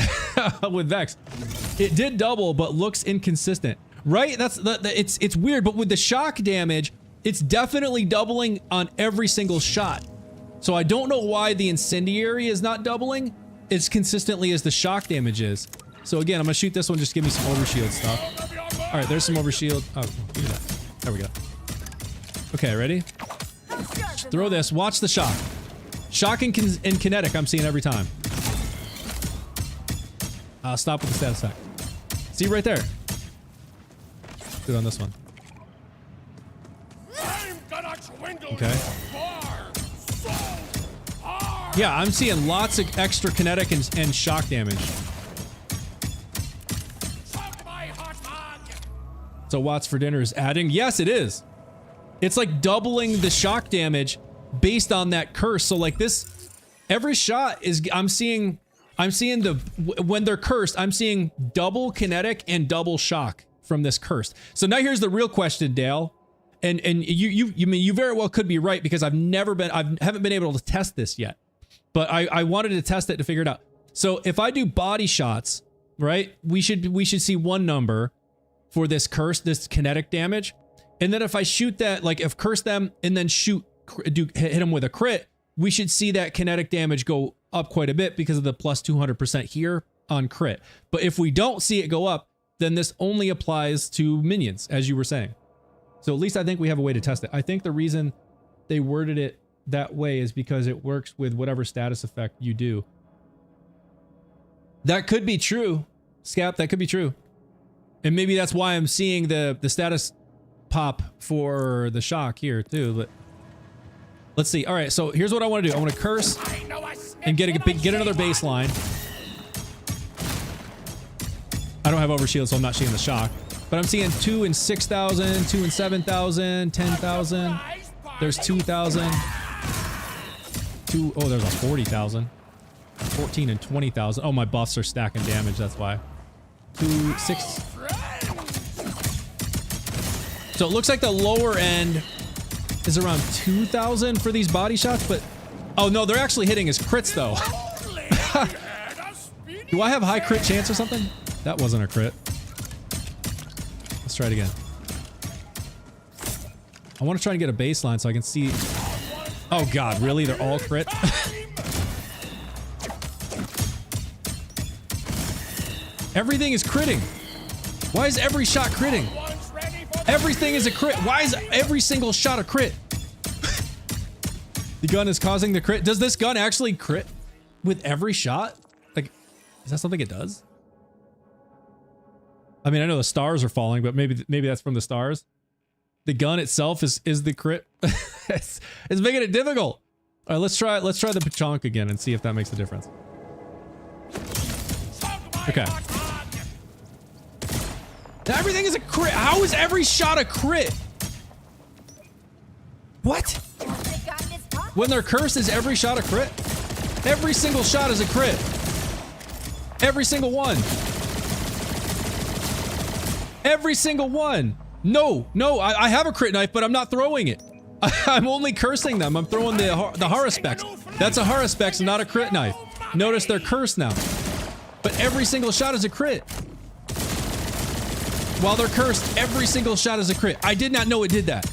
with Vex. It did double, but looks inconsistent. Right? It's weird, but with the shock damage, it's definitely doubling on every single shot. So I don't know why the incendiary is not doubling as consistently as the shock damage is. So again, I'm gonna shoot this one, just give me some overshield stuff. All right, there's some overshield. Oh, give me that. There we go. Okay, ready? Throw this. Watch the shock. Shock and kinetic I'm seeing every time. Stop with the status effect. See right there. Good on this one. Okay. Yeah, I'm seeing lots of extra kinetic and shock damage. So Watts for Dinner is adding? Yes, it is. It's like doubling the shock damage based on that curse. So like this, every shot is, I'm seeing when they're cursed, I'm seeing double kinetic and double shock from this curse. So now here's the real question, Dale. And you very well could be right, because I haven't been able to test this yet. But I wanted to test it to figure it out. So if I do body shots, right, we should see one number for this curse, this kinetic damage. And then if I shoot that, like if curse them and then hit them with a crit, we should see that kinetic damage go up quite a bit because of the plus 200% here on crit. But if we don't see it go up, then this only applies to minions, as you were saying. So at least I think we have a way to test it. I think the reason they worded it that way is because it works with whatever status effect you do. That could be true. Scap, that could be true. And maybe that's why I'm seeing the status pop for the shock here too, but let's see. All right, so here's what I want to do. I want to curse and get another baseline. I don't have overshield, so I'm not seeing the shock. But I'm seeing 2 and 6,000, 2 and 7,000, 10,000. There's 2,000. Oh, there's a 40,000. 14 and 20,000. Oh, my buffs are stacking damage, that's why. 2, 6. So it looks like the lower end is around 2,000 for these body shots, but oh no, they're actually hitting as crits though. Do I have high crit chance or something? That wasn't a crit. Let's try it again. I want to try and get a baseline so I can see. Oh god, really? They're all crit? Everything is critting. Why is every shot critting? Everything is a crit. Why is every single shot a crit? The gun is causing the crit. Does this gun actually crit with every shot? Like, is that something it does? I mean, I know the stars are falling, but maybe that's from the stars. The gun itself is the crit. it's making it difficult. All right, let's try the Pachonk again and see if that makes a difference. Okay. Now everything is a crit. How is every shot a crit? What? When they're cursed, is every shot a crit? Every single shot is a crit. Every single one. Every single one. No, I have a crit knife, but I'm not throwing it. I'm only cursing them. I'm throwing the Haruspecs. That's a Haruspecs, not a crit knife. Notice they're cursed now. But every single shot is a crit. While they're cursed, every single shot is a crit. I did not know it did that.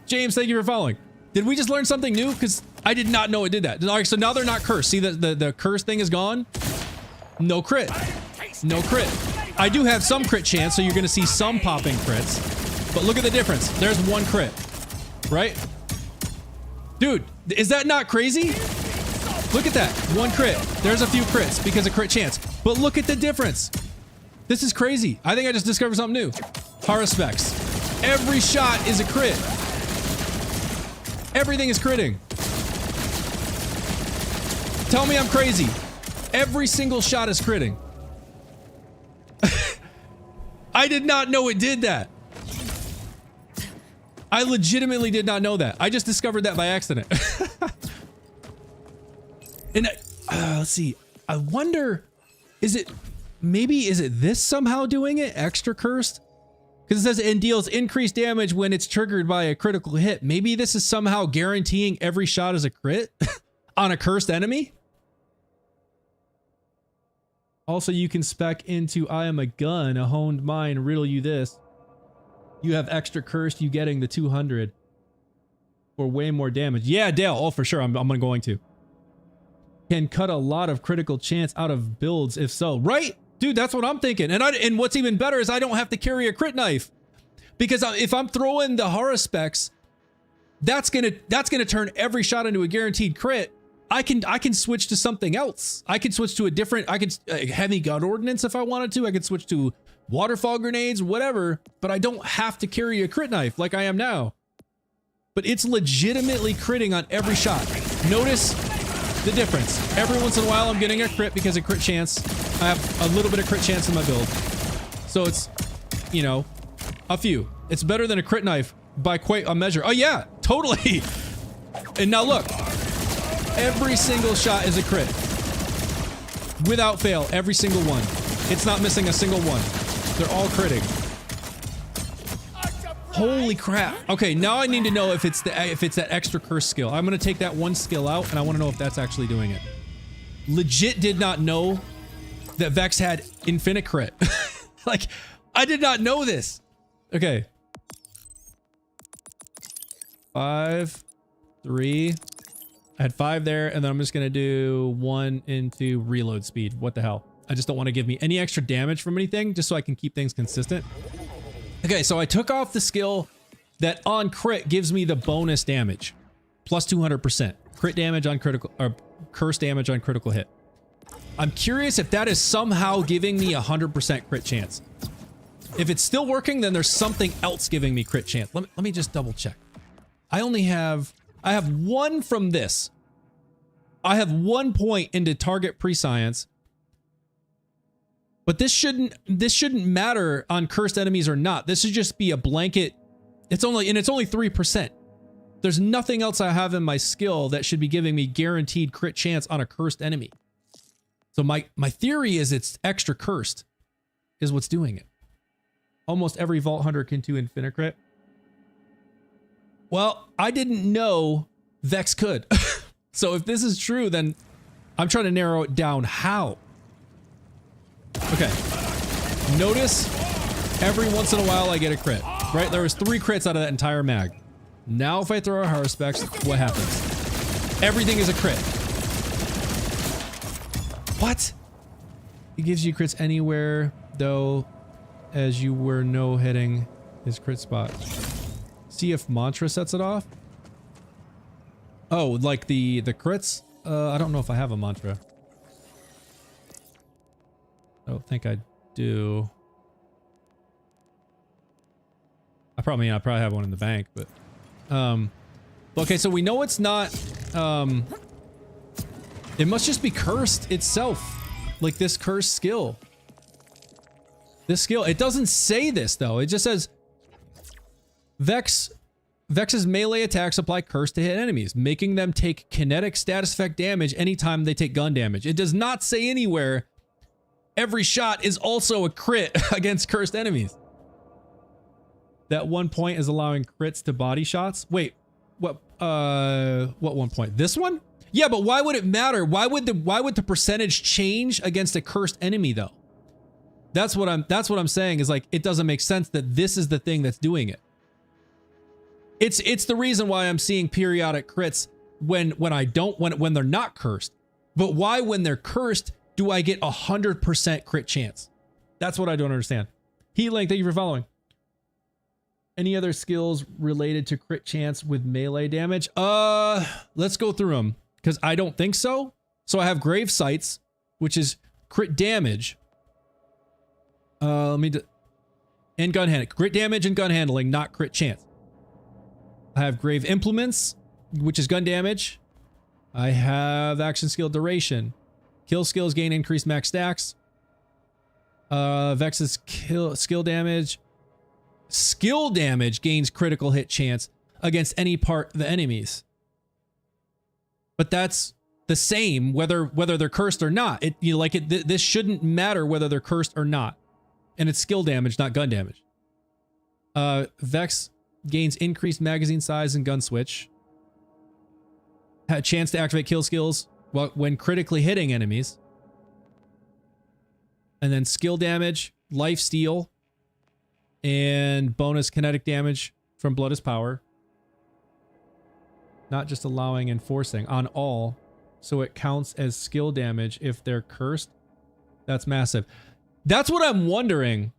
James, thank you for following. Did we just learn something new? Because I did not know it did that. All right, so now they're not cursed. See, the curse thing is gone. No crit. No crit. I do have some crit chance, so you're going to see some popping crits. But look at the difference. There's one crit. Right? Dude, is that not crazy? Look at that. One crit. There's a few crits because of crit chance. But look at the difference. This is crazy. I think I just discovered something new. Haruspecs. Every shot is a crit. Everything is critting. Tell me I'm crazy. Every single shot is critting. I did not know it did that. I legitimately did not know that. I just discovered that by accident. And let's see. I wonder, maybe is it this somehow doing it? Extra cursed? Because it says it deals increased damage when it's triggered by a critical hit. Maybe this is somehow guaranteeing every shot is a crit on a cursed enemy? Also, you can spec into I am a gun, a honed mine, riddle you this. You have extra cursed, you getting the 200 for way more damage. Yeah, Dale. Oh, for sure. I'm going to. Can cut a lot of critical chance out of builds if so. Right? Dude, that's what I'm thinking. And what's even better is I don't have to carry a crit knife. Because if I'm throwing the Haruspecs, that's gonna turn every shot into a guaranteed crit. I can switch to something else. I can switch to a different, heavy gun ordnance if I wanted to. I could switch to waterfall grenades, whatever, but I don't have to carry a crit knife like I am now. But it's legitimately critting on every shot. Notice the difference. Every once in a while I'm getting a crit because of crit chance. I have a little bit of crit chance in my build. So it's, you know, a few. It's better than a crit knife by quite a measure. Oh yeah, totally. And now look, every single shot is a crit. Without fail, every single one. It's not missing a single one. They're all critting. Holy crap. Okay, now I need to know if it's that extra curse skill. I'm gonna take that one skill out and I wanna know if that's actually doing it. Legit did not know that Vex had infinite crit. Like, I did not know this. Okay. 5, 3. I had 5 there, and then I'm just gonna do 1 into reload speed. What the hell? I just don't want to give me any extra damage from anything, just so I can keep things consistent. Okay, so I took off the skill that on crit gives me the bonus damage. Plus 200%. Crit damage on critical, or curse damage on critical hit. I'm curious if that is somehow giving me 100% crit chance. If it's still working, then there's something else giving me crit chance. Let me just double check. I have 1 from this. I have 1 point into target prescience. But this shouldn't matter on cursed enemies or not. This should just be a blanket. It's only 3%. There's nothing else I have in my skill that should be giving me guaranteed crit chance on a cursed enemy. So my theory is it's extra cursed is what's doing it. Almost every Vault Hunter can do Infinite Crit. Well, I didn't know Vex could. So if this is true, then I'm trying to narrow it down how. Okay. Notice every once in a while I get a crit, right? There was 3 crits out of that entire mag. Now if I throw a Haruspex, what happens? Everything is a crit. What? He gives you crits anywhere, though, as you were no hitting his crit spot. See if Mantra sets it off? Oh, like the crits? I don't know if I have a Mantra. I don't think I do. I probably have one in the bank, but okay, so we know it's not it must just be cursed itself. Like this cursed skill. This skill, it doesn't say this though. It just says Vex's melee attacks apply curse to hit enemies, making them take kinetic status effect damage anytime they take gun damage. It does not say anywhere every shot is also a crit against cursed enemies. That 1 point is allowing crits to body shots. Wait, what 1 point? This one? Yeah, but why would it matter? Why would the percentage change against a cursed enemy though? That's what I'm saying is like it doesn't make sense that this is the thing that's doing it. It's the reason why I'm seeing periodic crits when they're not cursed. But why when they're cursed do I get 100% crit chance? That's what I don't understand. Healing, thank you for following. Any other skills related to crit chance with melee damage? Let's go through them because I don't think so. So I have Grave Sights, which is crit damage. And gun handling. Crit damage and gun handling, not crit chance. I have Grave Implements, which is gun damage. I have action skill duration. Kill skills gain increased max stacks. Vex's skill damage. Skill damage gains critical hit chance against any part of the enemies. But that's the same whether they're cursed or not. This shouldn't matter whether they're cursed or not. And it's skill damage, not gun damage. Vex gains increased magazine size and gun switch. Had a chance to activate kill skills when critically hitting enemies. And then skill damage, life steal, and bonus kinetic damage from Blood is Power. Not just allowing enforcing on all, so it counts as skill damage if they're cursed. That's massive. That's what I'm wondering,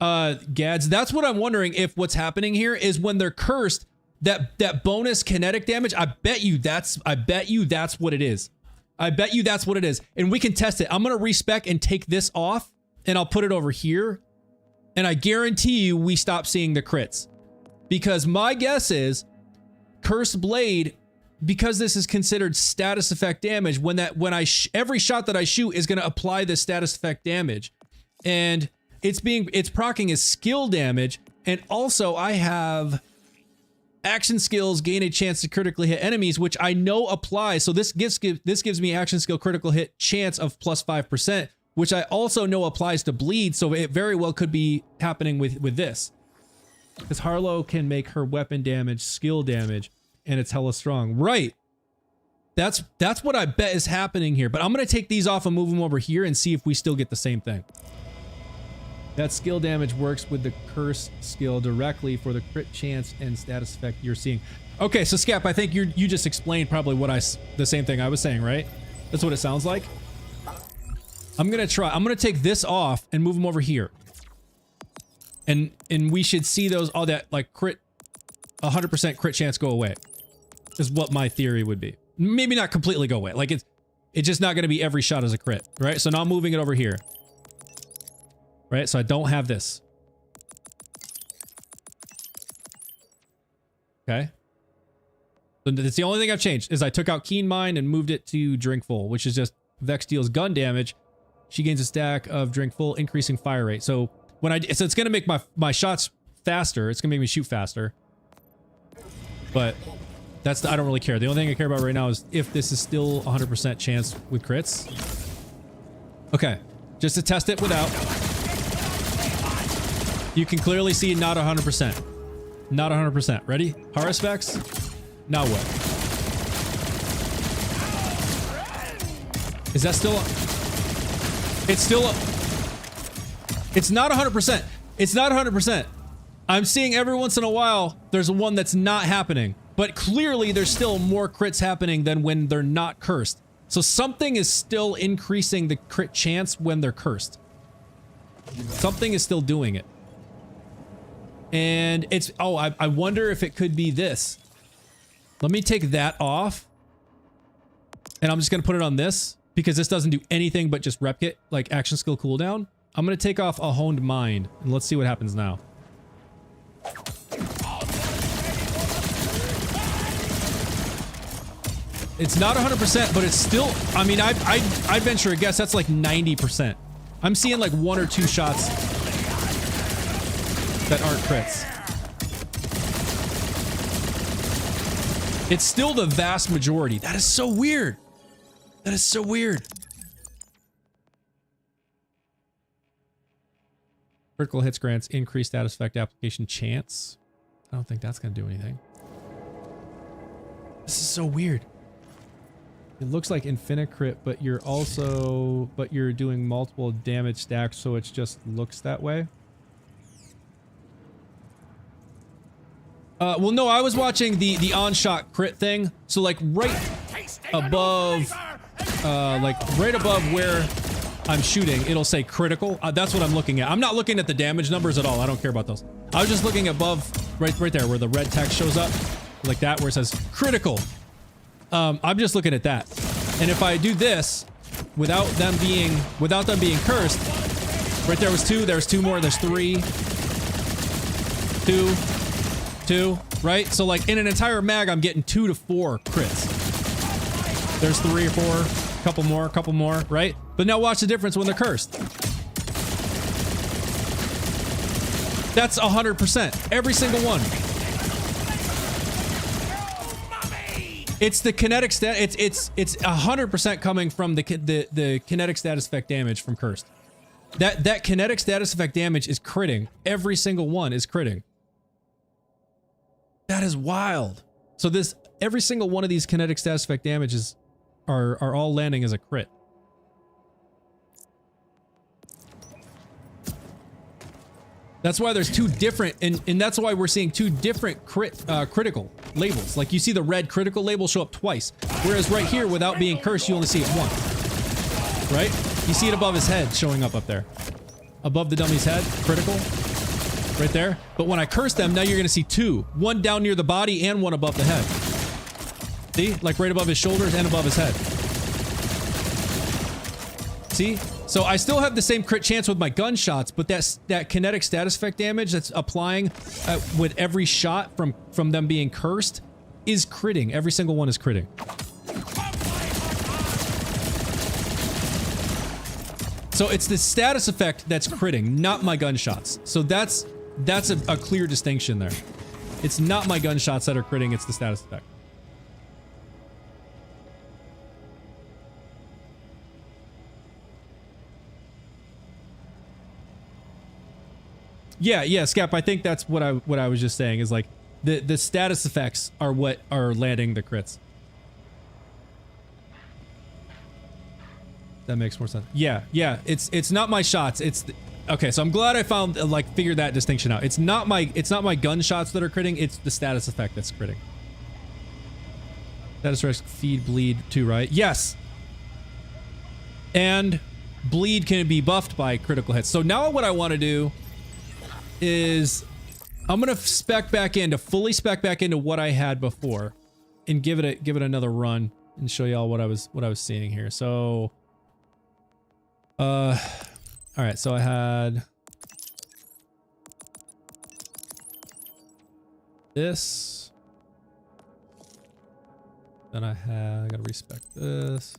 Gads. That's what I'm wondering if what's happening here is when they're cursed, that bonus kinetic damage. I bet you that's what it is. I bet you that's what it is. And we can test it. I'm gonna respec and take this off, and I'll put it over here. And I guarantee you we stop seeing the crits. Because my guess is Cursed Blade, because this is considered status effect damage, every shot that I shoot is going to apply this status effect damage. And it's proccing as skill damage. And also I have action skills gain a chance to critically hit enemies, which I know applies. So this gives me action skill critical hit chance of plus 5%. Which I also know applies to bleed, so it very well could be happening with this. Because Harlow can make her weapon damage skill damage, and it's hella strong. Right. That's what I bet is happening here. But I'm going to take these off and move them over here and see if we still get the same thing. That skill damage works with the curse skill directly for the crit chance and status effect you're seeing. Okay, so Scap, I think you just explained probably the same thing I was saying, right? That's what it sounds like. I'm gonna take this off and move them over here. And we should see those, all that like crit, 100% crit chance go away. Is what my theory would be. Maybe not completely go away. Like it's just not gonna be every shot as a crit, right? So now I'm moving it over here. Right, so I don't have this. Okay. So that's the only thing I've changed is I took out Keen Mind and moved it to Drink Full, which is just Vex deals gun damage. She gains a stack of Drink Full, increasing fire rate. So when so it's gonna make my shots faster. It's gonna make me shoot faster. But that's I don't really care. The only thing I care about right now is if this is still 100% chance with crits. Okay, just to test it without. You can clearly see not 100%. Not 100%. Ready? Horus Vex. Now what? Is that still? It's still. It's not 100%. It's not 100%. I'm seeing every once in a while there's one that's not happening, but clearly there's still more crits happening than when they're not cursed. So something is still increasing the crit chance when they're cursed. Something is still doing it. And it's, oh, I wonder if it could be this. Let me take that off. And I'm just going to put it on this because this doesn't do anything but just rep kit, like action skill cooldown. I'm going to take off a honed mind and let's see what happens now. It's not 100%, but it's still, I mean, I'd venture a guess that's like 90%. I'm seeing like 1 or 2 shots that aren't crits. It's still the vast majority. That is so weird. That is so weird. Critical hits grants increased status effect application chance. I don't think that's going to do anything. This is so weird. It looks like infinite crit, but you're doing multiple damage stacks, so it just looks that way. Well, no, I was watching the on-shot crit thing. So like right above, right above where I'm shooting, it'll say critical. That's what I'm looking at. I'm not looking at the damage numbers at all. I don't care about those. I was just looking above, right there where the red text shows up, like that, where it says critical. I'm just looking at that. And if I do this without them being cursed, right there was 2, there's 2 more, there's 3, 2, right? So like in an entire mag, I'm getting 2 to 4 crits. There's 3 or 4, couple more, right? But now watch the difference when they're cursed. That's 100%. Every single one. It's the kinetic stat. It's 100% coming from the kinetic status effect damage from cursed. That kinetic status effect damage is critting. Every single one is critting. That is wild. So every single one of these kinetic status effect damages are all landing as a crit. That's why there's 2 different, and that's why we're seeing 2 different critical labels. Like you see the red critical label show up twice, whereas right here, without being cursed, you only see it once. Right? You see it above his head showing up there. Above the dummy's head, critical. Right there. But when I curse them, now you're going to see 2. 1 down near the body and 1 above the head. See? Like right above his shoulders and above his head. See? So I still have the same crit chance with my gunshots, but that kinetic status effect damage that's applying with every shot from them being cursed is critting. Every single one is critting. So it's the status effect that's critting, not my gunshots. So that's a clear distinction there. It's not my gunshots that are critting, it's the status effect. Yeah, Scap, I think that's what I was just saying is like the status effects are what are landing the crits. That makes more sense. Yeah, it's not my shots. Okay, so I'm glad I found figured that distinction out. It's not my gunshots that are critting, it's the status effect that's critting. Status risk feed bleed too, right? Yes. And bleed can be buffed by critical hits. So now what I want to do is I'm gonna fully spec back into what I had before and give it another run and show y'all what I was seeing here. So all right, so I had this, Then I gotta respec this.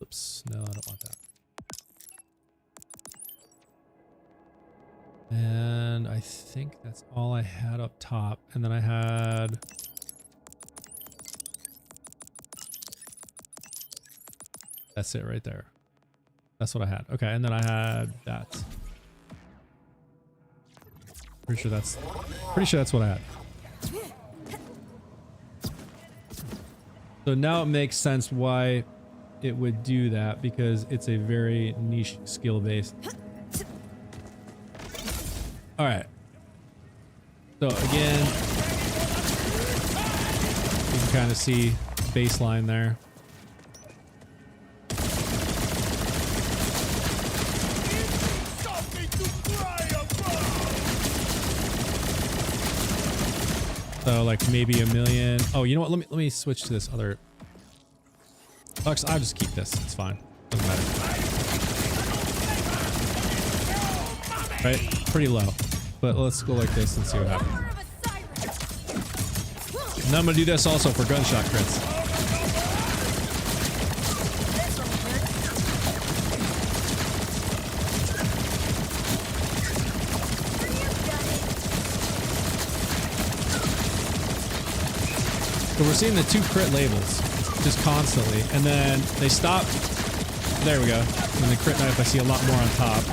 Oops, no, I don't want that. And I think that's all I had up top. And then I had... That's it right there. That's what I had. Okay, and then I had that. Pretty sure that's what I had. So now it makes sense why it would do that, because it's a very niche skill base. All right. So again, you can kind of see baseline there. So like maybe a million. Oh, you know what? Let me switch to this other. I'll just keep this. It's fine. Doesn't matter. Right? Pretty low. But let's go like this and see what happens. And I'm gonna do this also for gunshot crits. So we're seeing the 2 crit labels just constantly, and then they stop. There we go. And the crit knife, I see a lot more on top.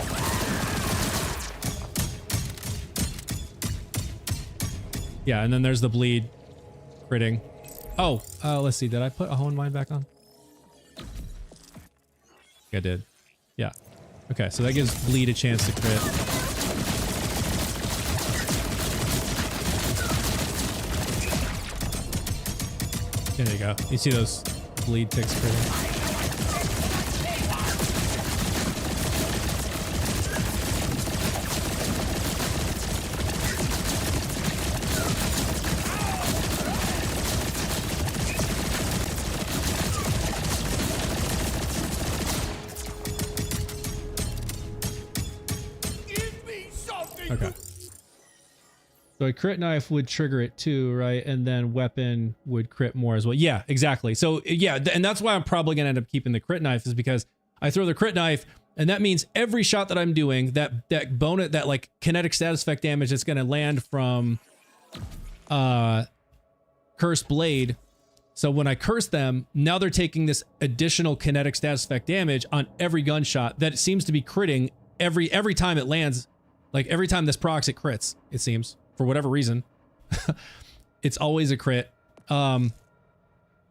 Yeah, and then there's the bleed critting. Oh, let's see. Did I put a hone mine back on? I did. Yeah. Okay, so that gives bleed a chance to crit. There you go. You see those bleed ticks critting? Okay. So a crit knife would trigger it too, right? And then weapon would crit more as well. Yeah, exactly. So yeah, and that's why I'm probably gonna end up keeping the crit knife, is because I throw the crit knife, and that means every shot that I'm doing, that like kinetic status effect damage that's gonna land from Cursed Blade. So when I curse them, now they're taking this additional kinetic status effect damage on every gunshot that seems to be critting every time it lands. Like every time this procs, it crits, it seems, for whatever reason. It's always a crit. Then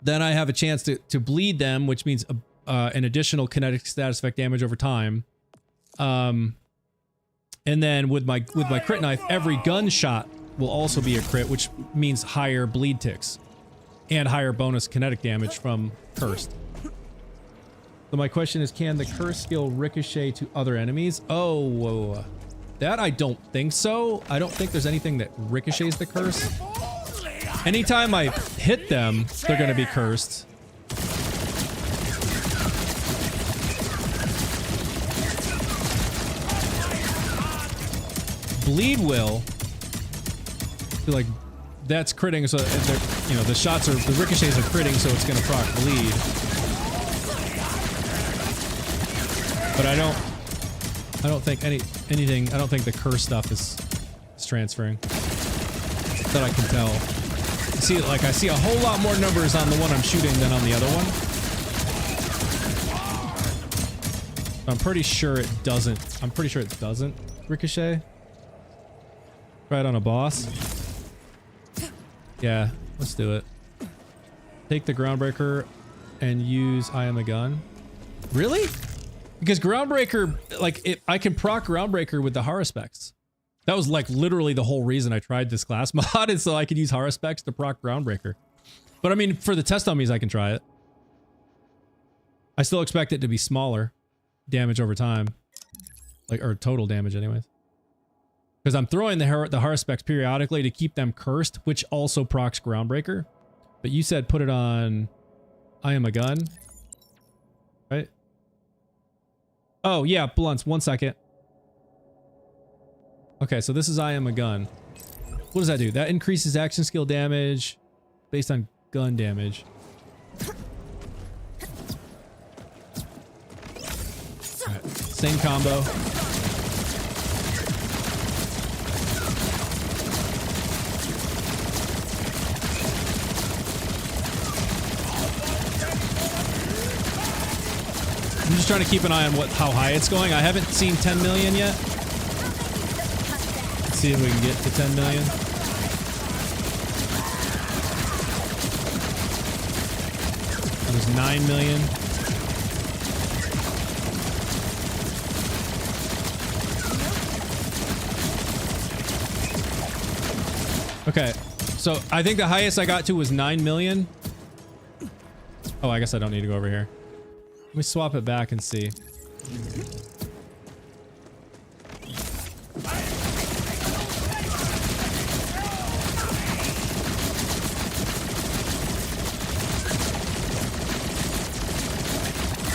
I have a chance to bleed them, which means an additional kinetic status effect damage over time. And then with my crit knife, every gunshot will also be a crit, which means higher bleed ticks and higher bonus kinetic damage from Cursed. So my question is, can the Curse skill ricochet to other enemies? Oh, whoa. That I don't think so. I don't think there's anything that ricochets the curse. Anytime I hit them, they're going to be cursed. Bleed will. Feel like that's critting, so you know the ricochets are critting, so it's going to proc bleed. But I don't think anything. I don't think the curse stuff is transferring. That I can tell. I see a whole lot more numbers on the one I'm shooting than on the other one. I'm pretty sure it doesn't. I'm pretty sure it doesn't ricochet. Right on a boss. Yeah, let's do it. Take the Groundbreaker and use I Am a Gun. Really? Because Groundbreaker, like, I can proc Groundbreaker with the Haruspecs. That was like literally the whole reason I tried this class mod, is so I could use Haruspecs to proc Groundbreaker. But I mean, for the test dummies, I can try it. I still expect it to be smaller damage over time. Like, or total damage anyways. Because I'm throwing the Haruspecs periodically to keep them cursed, which also procs Groundbreaker. But you said put it on I Am a Gun. Right? Oh, yeah, blunts. 1 second. Okay, so this is I Am a Gun. What does that do? That increases action skill damage based on gun damage. Alright, same combo. I'm just trying to keep an eye on how high it's going. I haven't seen 10 million yet. Let's see if we can get to 10 million. That was 9 million. Okay, so I think the highest I got to was 9 million. Oh, I guess I don't need to go over here. Let me swap it back and see.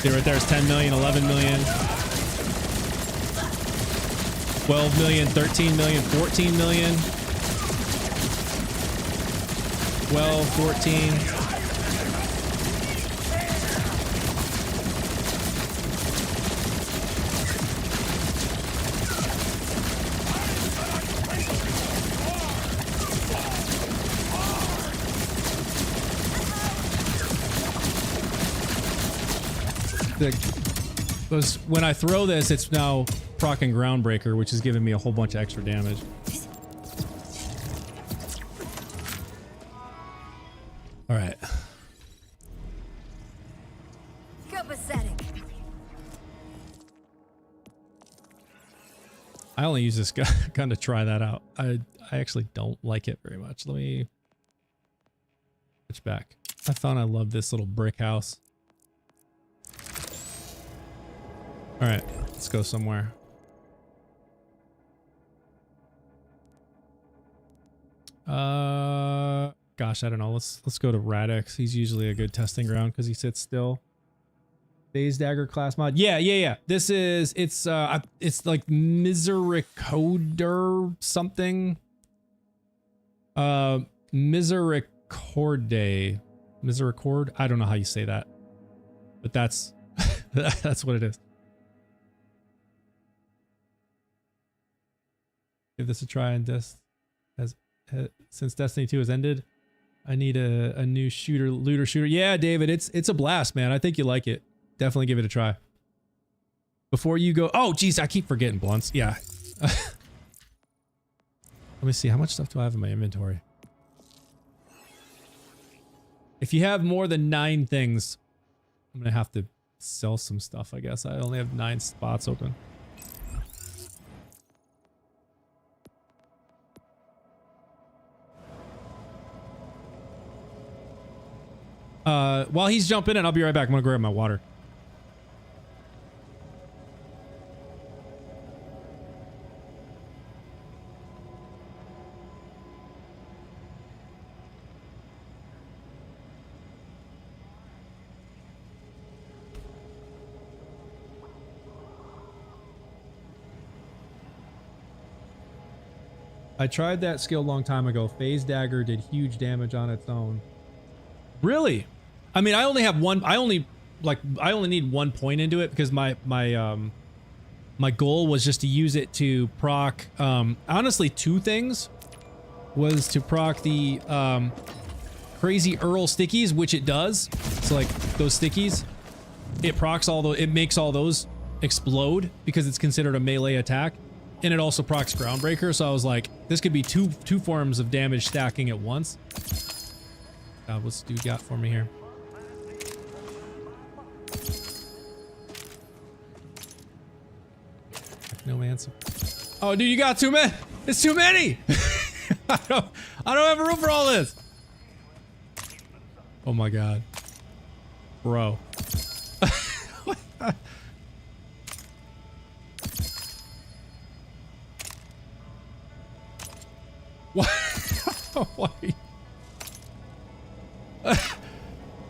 See right there is 10 million, 11 million, 12 million, 13 million, 14 million, 12, 14. When I throw this, it's now proccing Groundbreaker, which is giving me a whole bunch of extra damage. All right. Copacetic. I only use this gun to try that out. I actually don't like it very much. Let me switch back. I thought I loved this little brick house. All right, let's go somewhere. Gosh, I don't know. Let's go to Radix. He's usually a good testing ground because he sits still. Phase Dagger class mod. Yeah. This is it's like Misericorder something. Misericord. I don't know how you say that, but that's that's what it is. Give this a try and since Destiny 2 has ended, I need a new looter shooter. Yeah, David, it's a blast, man. I think you like it. Definitely give it a try. Before you go, oh geez, I keep forgetting blunts. Yeah. Let me see, how much stuff do I have in my inventory? If you have more than 9 things, I'm gonna have to sell some stuff, I guess. I only have 9 spots open. While he's jumping in, I'll be right back. I'm gonna grab my water. I tried that skill a long time ago. Phase Dagger did huge damage on its own. Really? I mean, I only have one. I only need 1 point into it because my goal was just to use it to proc. Honestly, 2 things was to proc the Crazy Earl stickies, which it does. So like those stickies, it procs it makes all those explode because it's considered a melee attack, and it also procs Groundbreaker. So I was like, this could be two forms of damage stacking at once. What's dude got for me here? No answer. Oh, dude, you got too many. It's too many. I don't have room for all this. Oh my god, bro. What? What?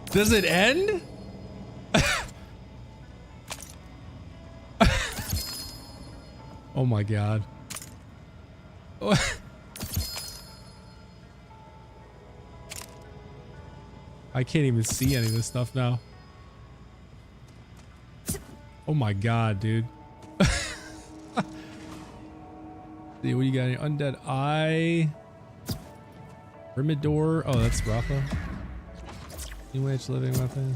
Does it end? Oh my god. I can't even see any of this stuff now. Oh my god, dude. See, what do you got here? Undead Eye. Rimidor. Oh, that's Rafa. New Edge Living Weapon.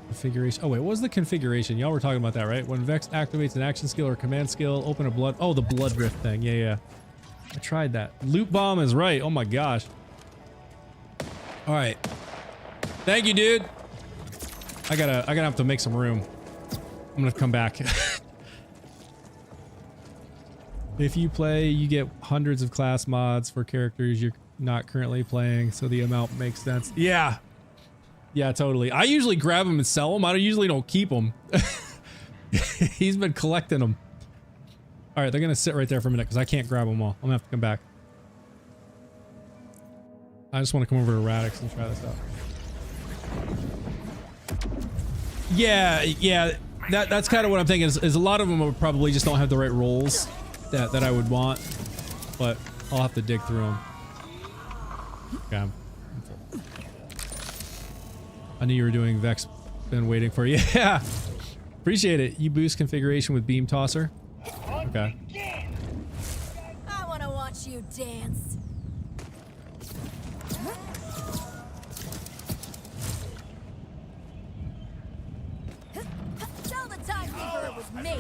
Configuration. Oh, wait, what was the configuration? Y'all were talking about that, right? When Vex activates an action skill or command skill, open a blood. Oh, the blood rift thing. Yeah, yeah. I tried that. Loot bomb is right. Oh my gosh. All right. Thank you, dude. I gotta have to make some room. I'm gonna come back. If you play, you get hundreds of class mods for characters you're not currently playing, so the amount makes sense. Yeah. Yeah, totally. I usually grab them and sell them. I usually don't keep them. He's been collecting them. All right, they're gonna sit right there for a minute because I can't grab them all. I'm gonna have to come back. I just want to come over to Radix and try this out. Yeah, yeah. That's kind of what I'm thinking. Is a lot of them probably just don't have the right roles that I would want, but I'll have to dig through them. Okay. I knew you were doing Vex. Been waiting for you. Yeah. Appreciate it. You boost configuration with beam tosser. Okay. I want to watch you dance. Tell the timekeeper it was me.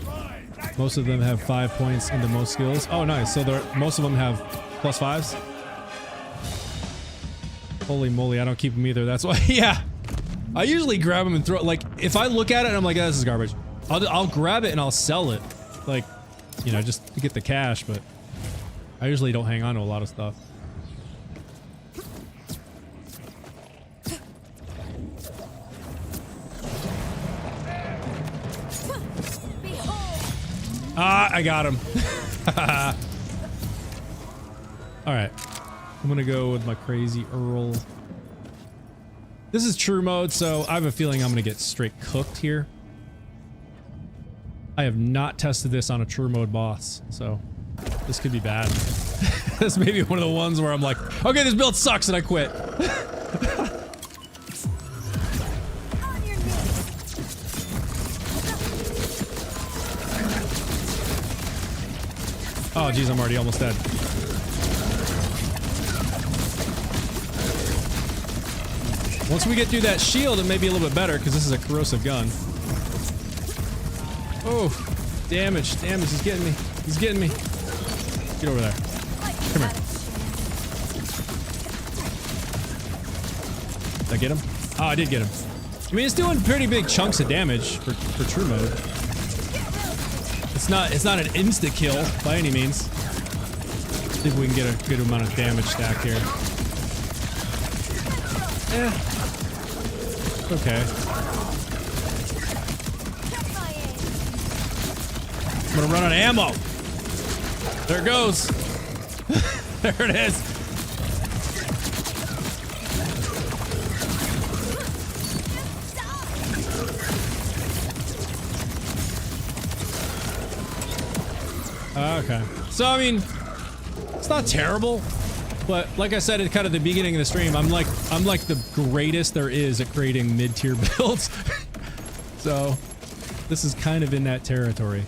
Most of them have 5 points into most skills. Oh, nice. So most of them have +5s. Holy moly, I don't keep them either. That's why. Yeah. I usually grab them and throw it. Like, if I look at it and I'm like, oh, this is garbage, I'll grab it and I'll sell it. Like, you know, just to get the cash, but I usually don't hang on to a lot of stuff. Ah, I got him. All right. I'm gonna go with my crazy Earl. This is true mode, so I have a feeling I'm gonna get straight cooked here. I have not tested this on a true mode boss, so this could be bad. This may be one of the ones where I'm like, okay, this build sucks and I quit. Oh geez, I'm already almost dead. Once we get through that shield, it may be a little bit better because this is a corrosive gun. Oh, damage, damage, he's getting me. He's getting me. Get over there. Come here. Did I get him? Oh, I did get him. I mean, it's doing pretty big chunks of damage for true mode. It's not an insta kill by any means. See if we can get a good amount of damage stack here. Eh. Okay. I'm gonna run out of ammo. There it goes. There it is. Okay. So I mean, it's not terrible, but like I said at kind of the beginning of the stream, I'm like the greatest there is at creating mid-tier builds. So this is kind of in that territory.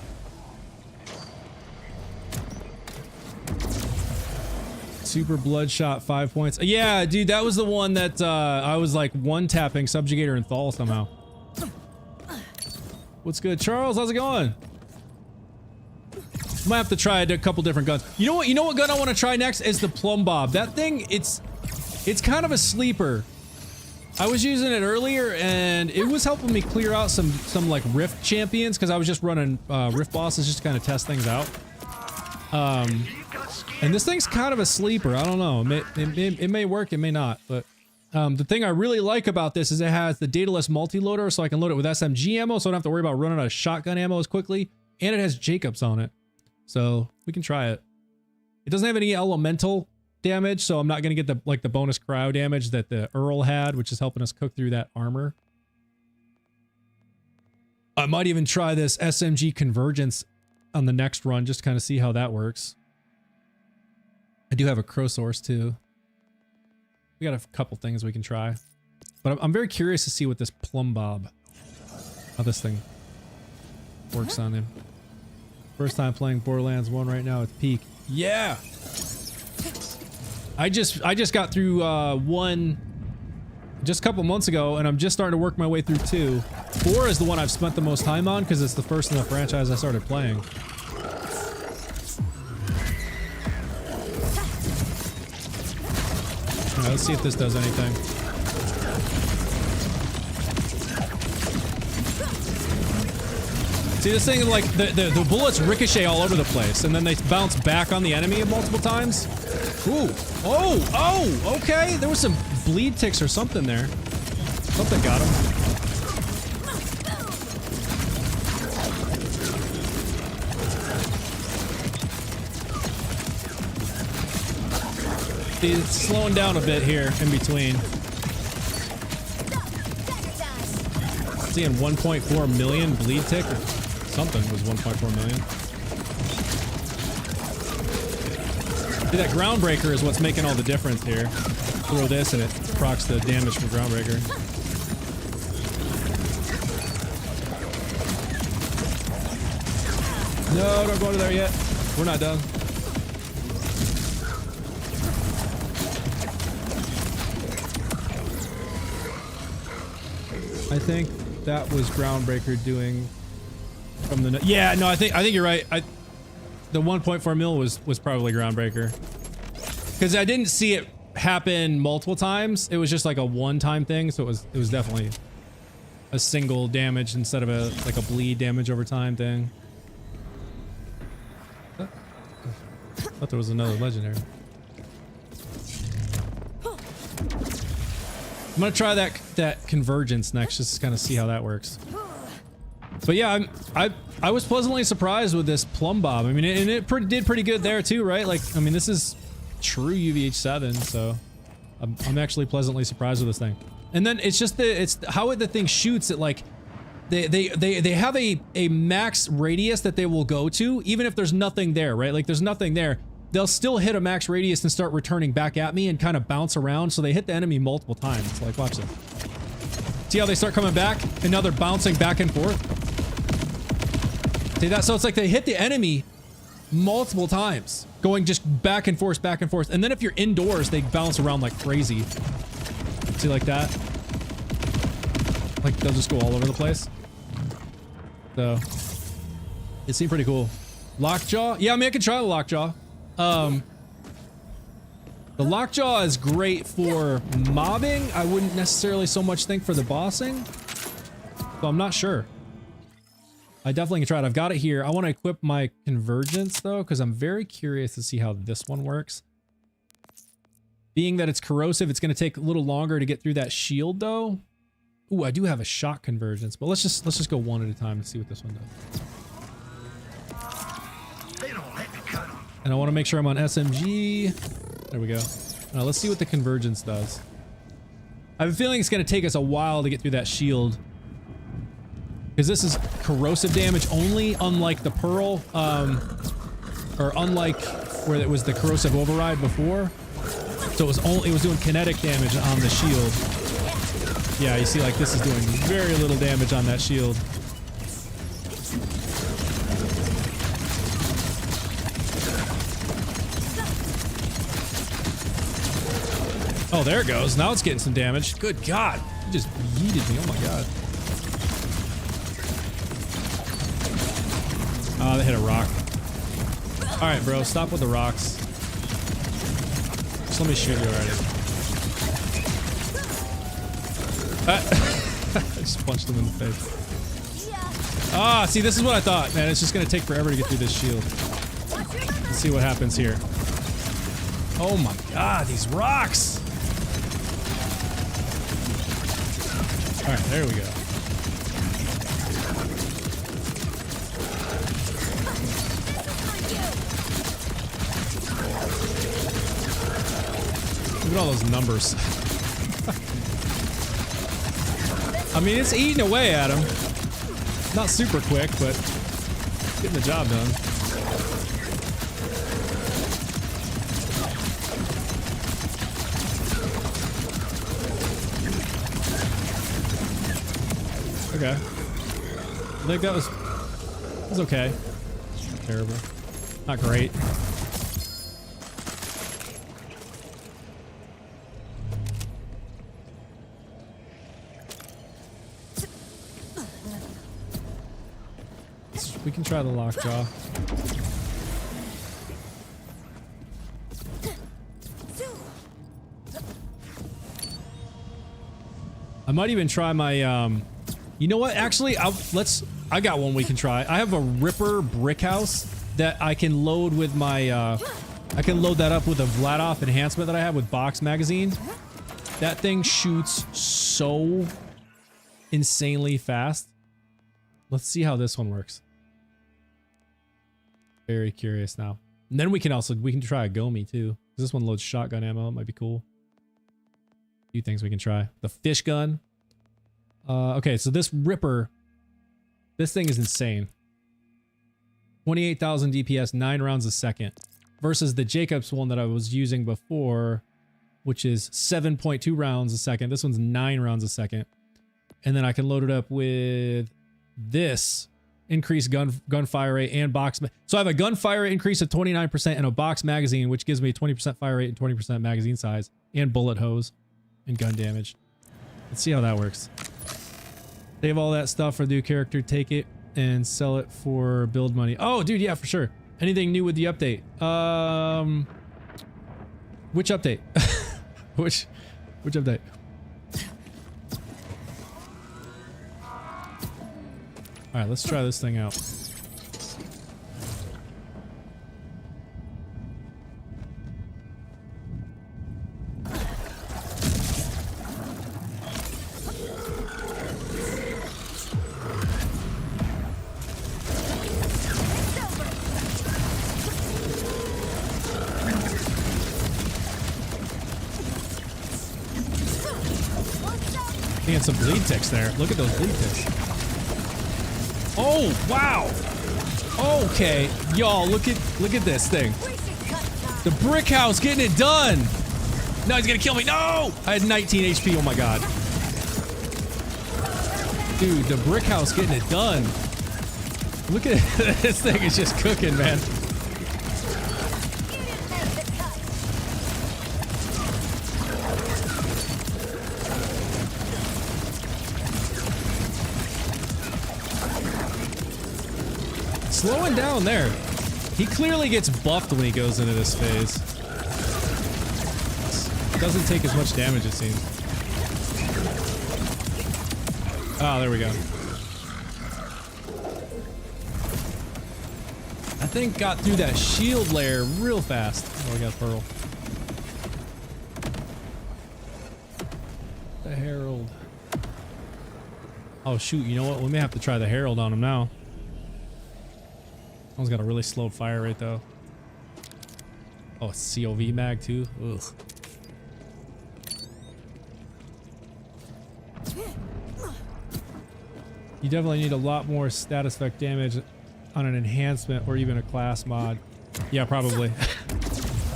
Super Bloodshot 5 points. Yeah, dude, that was the one that I was like one-tapping Subjugator and Thal somehow. What's good, Charles? How's it going? Might have to try a couple different guns. You know what? You know what gun I want to try next is the Plumb Bob. That thing, it's kind of a sleeper. I was using it earlier and it was helping me clear out some like Rift champions because I was just running Rift bosses just to kind of test things out. And this thing's kind of a sleeper. I don't know. It may work, it may not. But the thing I really like about this is it has the dataless multi-loader, so I can load it with SMG ammo, so I don't have to worry about running out of shotgun ammo as quickly. And it has Jacobs on it, so we can try it. It doesn't have any elemental damage, so I'm not gonna get the bonus cryo damage that the Earl had, which is helping us cook through that armor. I might even try this SMG convergence on the next run, just to kind of see how that works. I do have a crow source too. We got a couple things we can try. But I'm very curious to see what this plumb bob, how this thing works on him. First time playing Borderlands 1 right now at peak. Yeah. I just got through 1 just a couple months ago, and I'm just starting to work my way through 2. 4 is the one I've spent the most time on because it's the first in the franchise I started playing. All right, let's see if this does anything. See, this thing, like, the bullets ricochet all over the place, and then they bounce back on the enemy multiple times. Ooh. Oh! Oh! Okay! There was some bleed ticks or something there. Something got him. See, it's slowing down a bit here in between. Seeing 1.4 million bleed tick. Something was 1.4 million. See, that Groundbreaker is what's making all the difference here. Throw this and it procs the damage from Groundbreaker. No, don't go under there yet. We're not done. I think that was Groundbreaker doing from the... Yeah, no, I think you're right. The 1.4 mil was probably Groundbreaker. Because I didn't see it happen multiple times. It was just like a one-time thing, so it was definitely a single damage instead of like a bleed damage over time thing. I thought there was another legendary. I'm gonna try that convergence next, just to kind of see how that works. But yeah, I was pleasantly surprised with this plumb bob. I mean, it did pretty good there too, right? Like, I mean, this is true UVH7, so I'm actually pleasantly surprised with this thing. And then it's just it's how the thing shoots. It like they have a max radius that they will go to, even if there's nothing there, right? Like there's nothing there. They'll still hit a max radius and start returning back at me and kind of bounce around. So they hit the enemy multiple times. Like, watch this. See how they start coming back and now they're bouncing back and forth? See that? So it's like they hit the enemy multiple times, going just back and forth, back and forth. And then if you're indoors, they bounce around like crazy. See, like that? Like they'll just go all over the place. So it seemed pretty cool. Lockjaw? Yeah, I mean, I could try the lockjaw. The lockjaw is great for mobbing. I wouldn't necessarily so much think for the bossing. So I'm not sure. I definitely can try it. I've got it here. I want to equip my convergence though, because I'm very curious to see how this one works. Being that it's corrosive, it's going to take a little longer to get through that shield though. Ooh, I do have a shock convergence, but let's just go one at a time and see what this one does. And I want to make sure I'm on SMG. There we go. Now let's see what the convergence does. I have a feeling it's going to take us a while to get through that shield. Because this is corrosive damage only, unlike the Pearl, or unlike where it was the corrosive override before. So it was doing kinetic damage on the shield. Yeah, you see like this is doing very little damage on that shield. Oh, there it goes. Now it's getting some damage. Good God. You just yeeted me. Oh my God. Oh, they hit a rock. All right, bro. Stop with the rocks. Just let me shoot you already. I just punched him in the face. Ah, see, this is what I thought, man. It's just going to take forever to get through this shield. Let's see what happens here. Oh my God, these rocks. All right, there we go. Look at all those numbers. I mean, it's eating away at him. Not super quick, but getting the job done. Okay. I think that was okay. Not terrible. Not great. We can try the lockjaw. I might even try my you know what? Actually, I got one we can try. I have a Ripper brick house that I can load with my I can load that up with a Vladoff enhancement that I have with box magazine. That thing shoots so insanely fast. Let's see how this one works. Very curious now. And then we can try a Gomi too. This one loads shotgun ammo. It might be cool. A few things we can try. The fish gun. Okay, so this Ripper, this thing is insane. 28,000 DPS, 9 rounds a second. Versus the Jacobs one that I was using before, which is 7.2 rounds a second. This one's 9 rounds a second. And then I can load it up with this. Increased gunfire rate and box. So I have a gunfire rate increase of 29% and a box magazine, which gives me a 20% fire rate and 20% magazine size and bullet hose and gun damage. Let's see how that works. Save all that stuff for the new character, take it and sell it for build money. Oh, dude, yeah, for sure. Anything new with the update? Which update? which update? All right, let's try this thing out. And some bleed ticks there. Look at those bleed ticks. Oh, wow. Okay, y'all, look at this thing. The brick house getting it done. No, he's gonna kill me. No! I had 19 HP. Oh my god. Dude, the brick house getting it done. Look at this thing is just cooking, man. Slowing down there. He clearly gets buffed when he goes into this phase. Doesn't take as much damage, it seems. Oh, there we go. I think got through that shield layer real fast. Oh, I got Pearl. The Herald. Oh shoot, you know what? We may have to try the Herald on him now. One's got a really slow fire rate though. Oh, it's COV mag too. Ugh. You definitely need a lot more status effect damage on an enhancement or even a class mod. Yeah, probably.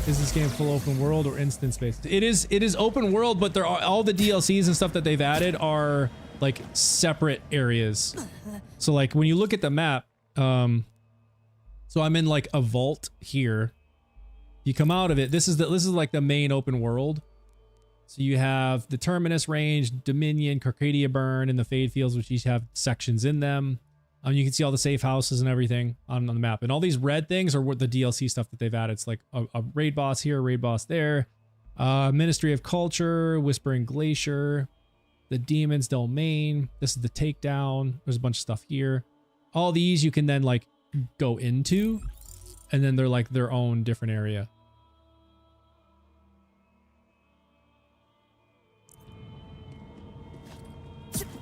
Is this game full open world or instance based? It is open world, but there are all the DLCs and stuff that they've added are like separate areas. So like when you look at the map, so I'm in like a vault here. You come out of it. This is like the main open world. So you have the Terminus Range, Dominion, Carcadia Burn, and the Fade Fields, which each have sections in them. You can see all the safe houses and everything on the map. And all these red things are what the DLC stuff that they've added. It's like a raid boss here, a raid boss there. Ministry of Culture, Whispering Glacier, the Demon's Domain. This is the Takedown. There's a bunch of stuff here. All these you can then like go into, and then they're like their own different area.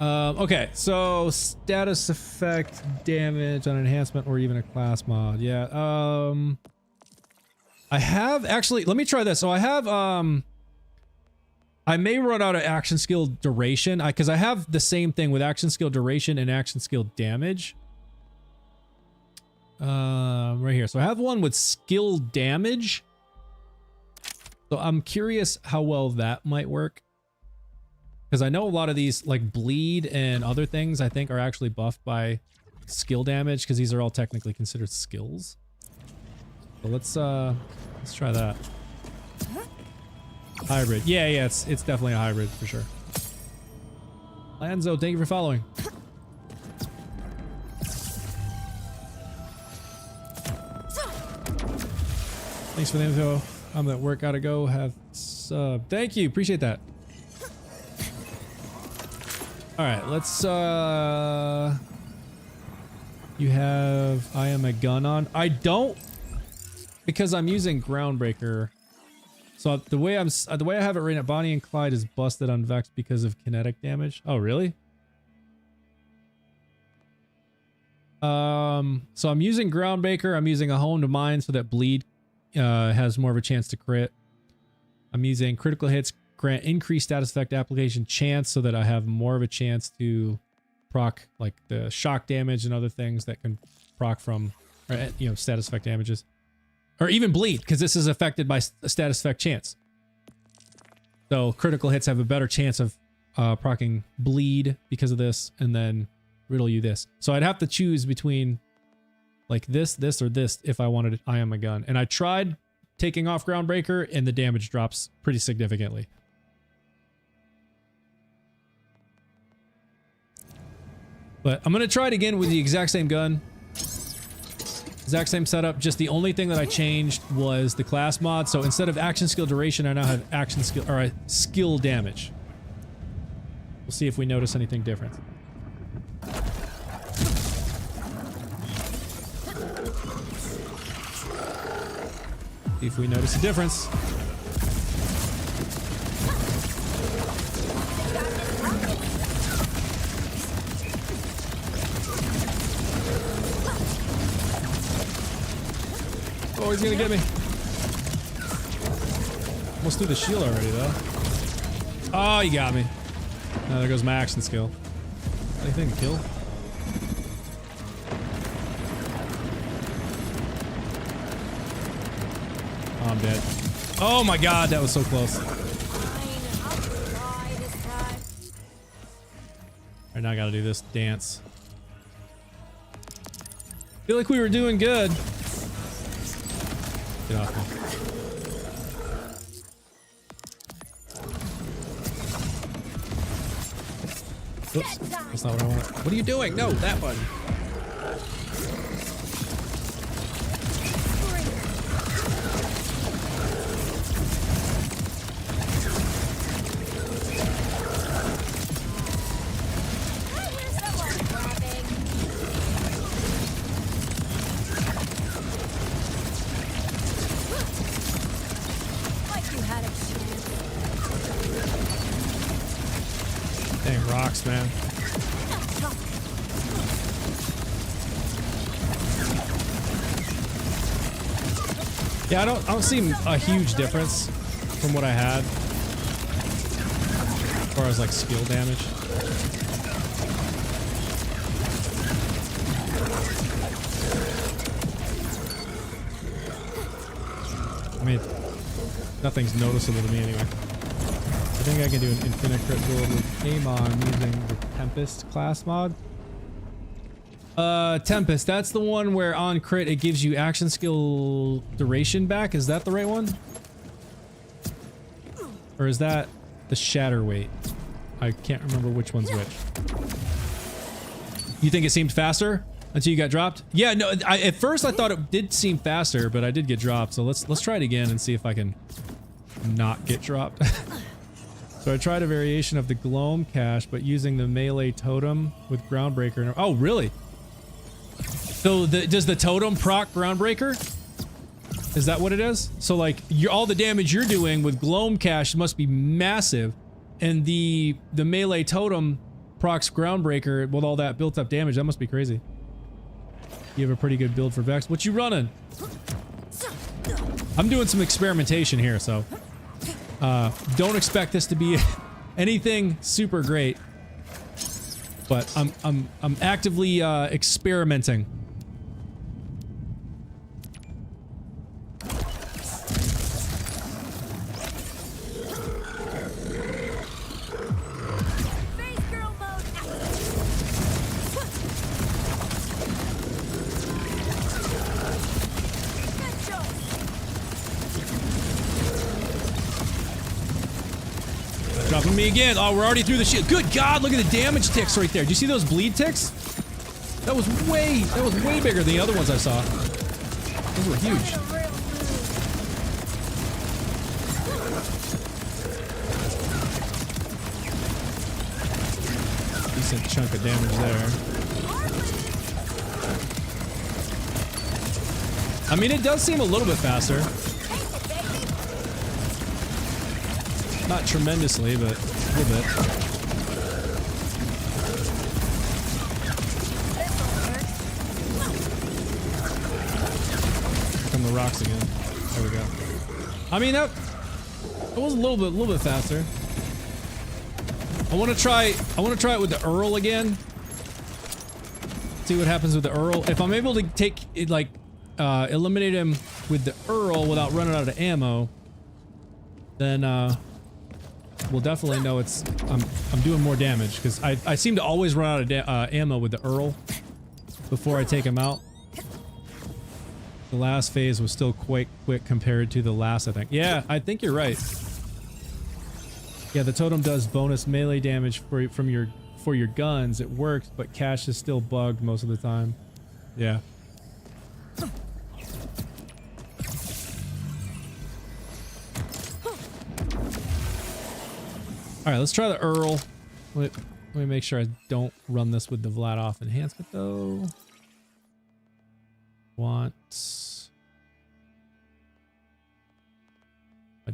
Okay, so status effect damage on enhancement or even a class mod. Yeah. I have actually, let me try this. So I have, I may run out of action skill duration because I have the same thing with action skill duration and action skill damage. Right here. So I have one with skill damage. So I'm curious how well that might work. Because I know a lot of these, like bleed and other things, I think are actually buffed by skill damage, because these are all technically considered skills. So let's try that. Hybrid. Yeah, it's definitely a hybrid for sure. Lanzo, thank you for following. Thanks for the info. I'm at work, gotta go. Have sub. Thank you, appreciate that. All right, let's you have I am a gun on. I don't, because I'm using Groundbreaker. So the way I have it written at Bonnie and Clyde is busted on Vex because of kinetic damage. Oh, really? So I'm using Groundbreaker. I'm using a Hone to Mine so that bleed has more of a chance to crit. I'm using critical hits grant increased status effect application chance so that I have more of a chance to proc like the shock damage and other things that can proc from, or, you know, status effect damages. Or even bleed, because this is affected by a status effect chance. So critical hits have a better chance of proccing bleed because of this, and then riddle you this. So I'd have to choose between like this, or this if I wanted I am a gun. And I tried taking off Groundbreaker, and the damage drops pretty significantly. But I'm gonna try it again with the exact same gun. Exact same setup, just the only thing that I changed was the class mod. So instead of action skill duration, I now have action skill, or skill damage. We'll see if we notice anything different. See if we notice a difference. Oh, he's gonna get me. Almost threw the shield already, though. Oh, he got me. Oh, there goes my action skill. Anything to kill? Oh, I'm dead. Oh my god, that was so close. Alright, now I gotta do this dance. Feel like we were doing good. Get off me. Oops, that's not what I want. What are you doing? No, that button. Dang rocks, man. Yeah, I don't see a huge difference from what I had as far as like skill damage. I mean, nothing's noticeable to me anyway. I think I can do an infinite crit build with Amon using the Tempest class mod. Tempest, that's the one where on crit it gives you action skill duration back. Is that the right one? Or is that the shatter weight? I can't remember which one's which. You think it seemed faster until you got dropped? Yeah, no, at first I thought it did seem faster, but I did get dropped. So let's try it again and see if I can not get dropped. So I tried a variation of the Gloam cache, but using the melee totem with Groundbreaker. Oh, really? So does the totem proc Groundbreaker? Is that what it is? So like all the damage you're doing with Gloam cache must be massive, and the melee totem procs Groundbreaker with all that built up damage. That must be crazy. You have a pretty good build for Vex. What you running? I'm doing some experimentation here, so don't expect this to be anything super great. But I'm actively experimenting. Jumping me again. Oh, we're already through the shield. Good God, look at the damage ticks right there. Do you see those bleed ticks? That was way bigger than the other ones I saw. Those were huge. Decent chunk of damage there. I mean, it does seem a little bit faster. Not tremendously, but a little bit. Here come the rocks again. There we go. I mean, that was a little bit faster. I want to try it with the Earl again. See what happens with the Earl. If I'm able to take it, like, eliminate him with the Earl without running out of ammo, then we'll definitely know I'm doing more damage, because I seem to always run out of ammo with the Earl before I take him out. The last phase was still quite quick compared to the last, I think. Yeah, I think you're right. Yeah, the totem does bonus melee damage for your guns. It works, but cash is still bugged most of the time. Yeah. Alright, let's try the Earl. Let me make sure I don't run this with the Vladoff enhancement, though. Want...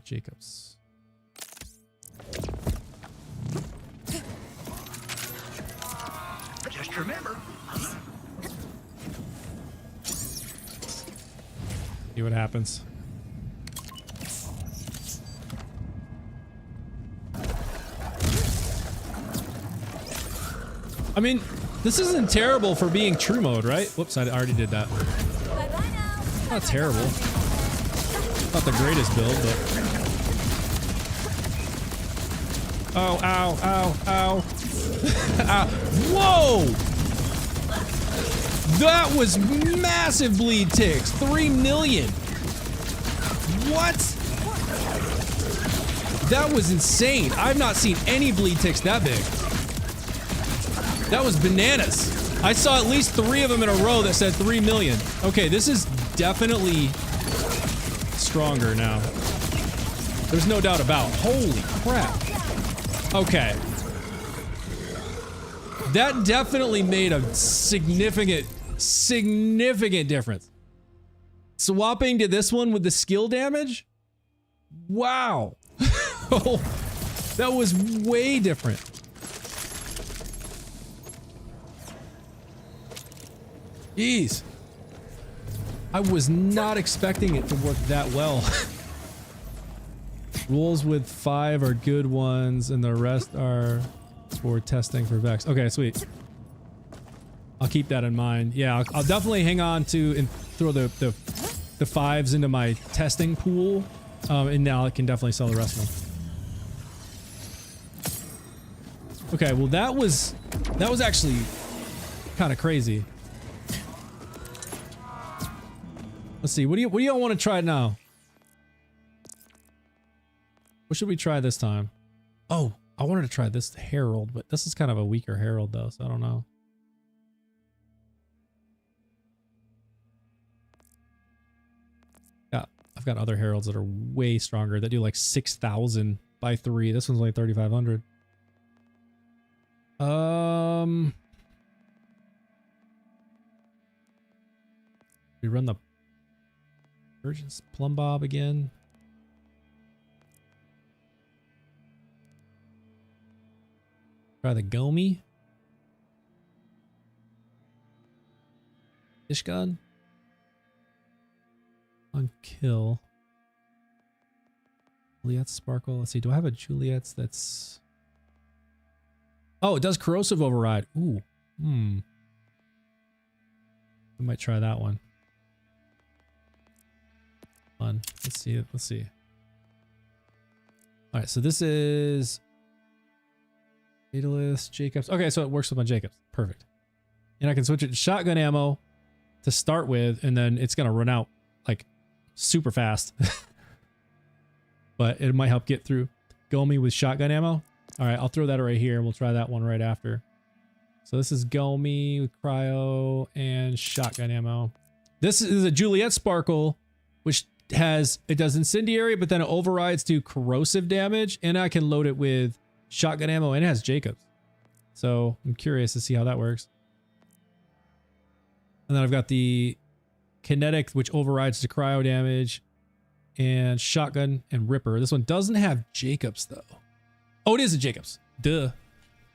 Jacobs. Just remember. See what happens. I mean, this isn't terrible for being true mode, right? Whoops, I already did that. Not terrible. Not the greatest build, but... Oh, ow, ow, ow. Ow. Whoa! That was massive bleed ticks. 3 million. What? That was insane. I've not seen any bleed ticks that big. That was bananas. I saw at least 3 of them in a row that said 3 million. Okay, this is definitely stronger now. There's no doubt about. Holy crap. Okay. That definitely made a significant difference. Swapping to this one with the skill damage? Wow. Oh, that was way different. Jeez. I was not expecting it to work that well. Rolls with 5 are good ones, and the rest are for testing for Vex. Okay, sweet. I'll keep that in mind. Yeah, I'll definitely hang on to and throw the 5s into my testing pool, and now I can definitely sell the rest of them. Okay, well that was actually kind of crazy. Let's see. What do y'all want to try now? What should we try this time? Oh, I wanted to try this Herald, but this is kind of a weaker Herald though, so I don't know. Yeah, I've got other Heralds that are way stronger that do like 6,000 by 3. This one's only 3,500. We run the Urgent's Plum Bob again. Try the Gomi. Fish gun. On kill. Juliet's Sparkle. Let's see. Do I have a Juliet's that's... Oh, it does corrosive override. Ooh. We might try that one. Fun. Let's see. Let's see. All right. So this is Fatalist, Jacobs. Okay, so it works with my Jacobs. Perfect. And I can switch it to shotgun ammo to start with, and then it's gonna run out like super fast. But it might help get through. Gomi with shotgun ammo. All right, I'll throw that right here. We'll try that one right after. So this is Gomi with cryo and shotgun ammo. This is a Juliet Sparkle, which it does incendiary, but then it overrides to corrosive damage, and I can load it with shotgun ammo, and it has Jacobs. So I'm curious to see how that works. And then I've got the kinetic, which overrides to cryo damage, and shotgun and Ripper. This one doesn't have Jacobs though. Oh, it is a Jacobs. Duh.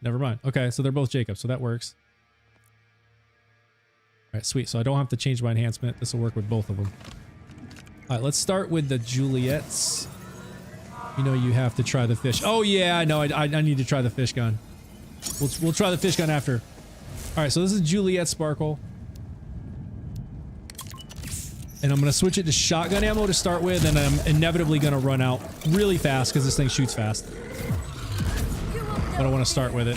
Never mind. Okay, so they're both Jacobs, so that works. All right, sweet. So I don't have to change my enhancement. This will work with both of them. All right, let's start with the Juliets. You know you have to try the fish. Oh yeah, I know. I need to try the fish gun. We'll try the fish gun after. All right, so this is Juliet Sparkle. And I'm going to switch it to shotgun ammo to start with, and I'm inevitably going to run out really fast because this thing shoots fast. But I want to start with it.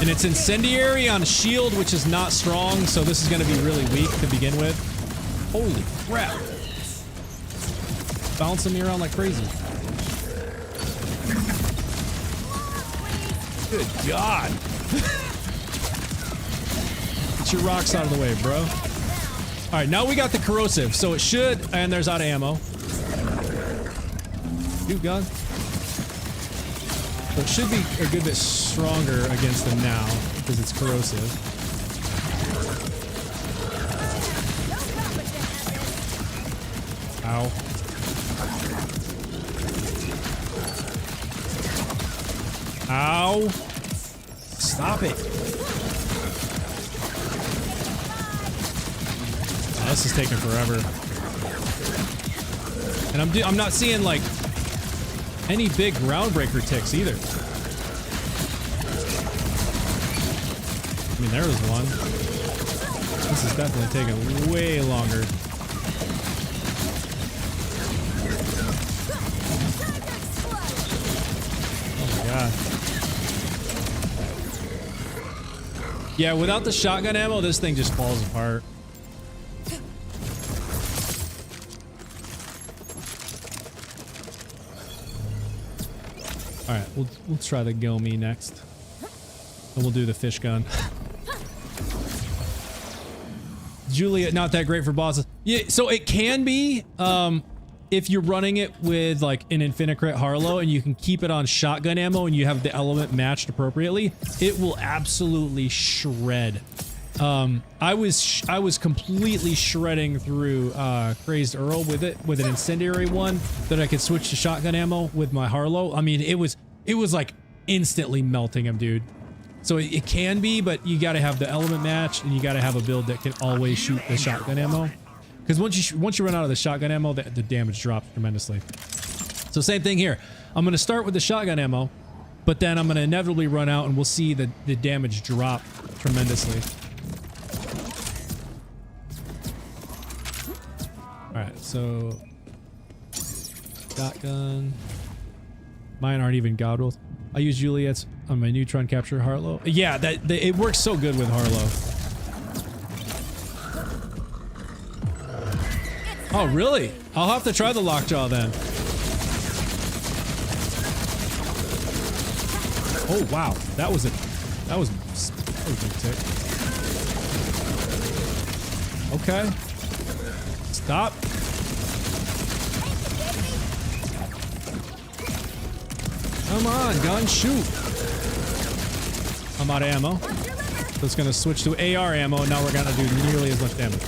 And it's incendiary on shield, which is not strong, so this is going to be really weak to begin with. Holy crap. Bouncing me around like crazy. Good God. Get your rocks out of the way, bro. All right, now we got the corrosive, so it should, and there's out of ammo. Shoot gun. So it should be a good bit stronger against them now because it's corrosive. Ow. Ow. Stop it. Oh, this is taking forever. And I'm not seeing like any big groundbreaker ticks either. I mean, there was one. This is definitely taking way longer. Oh my God. Yeah, without the shotgun ammo, this thing just falls apart. All right, we'll try the Gomi next, and we'll do the fish gun. Juliet, not that great for bosses. Yeah, so it can be if you're running it with like an Infinicrit Harlow and you can keep it on shotgun ammo and you have the element matched appropriately, it will absolutely shred. I was completely shredding through Crazed Earl with it, with an incendiary one that I could switch to shotgun ammo with my Harlow. I mean, it was like instantly melting him, dude. So it can be, but you got to have the element match and you got to have a build that can always shoot the shotgun ammo. Because once you run out of the shotgun ammo, the damage drops tremendously. So same thing here. I'm going to start with the shotgun ammo, but then I'm going to inevitably run out and we'll see the damage drop tremendously. Alright, so shotgun. Mine aren't even god rolls. I use Juliet's on my neutron capture Harlow. Yeah, it works so good with Harlow. Oh, really? I'll have to try the lockjaw then. Oh wow, that was a big tick. Okay. Stop. Come on, gun, shoot. I'm out of ammo. So it's gonna switch to AR ammo, and now we're gonna do nearly as much damage.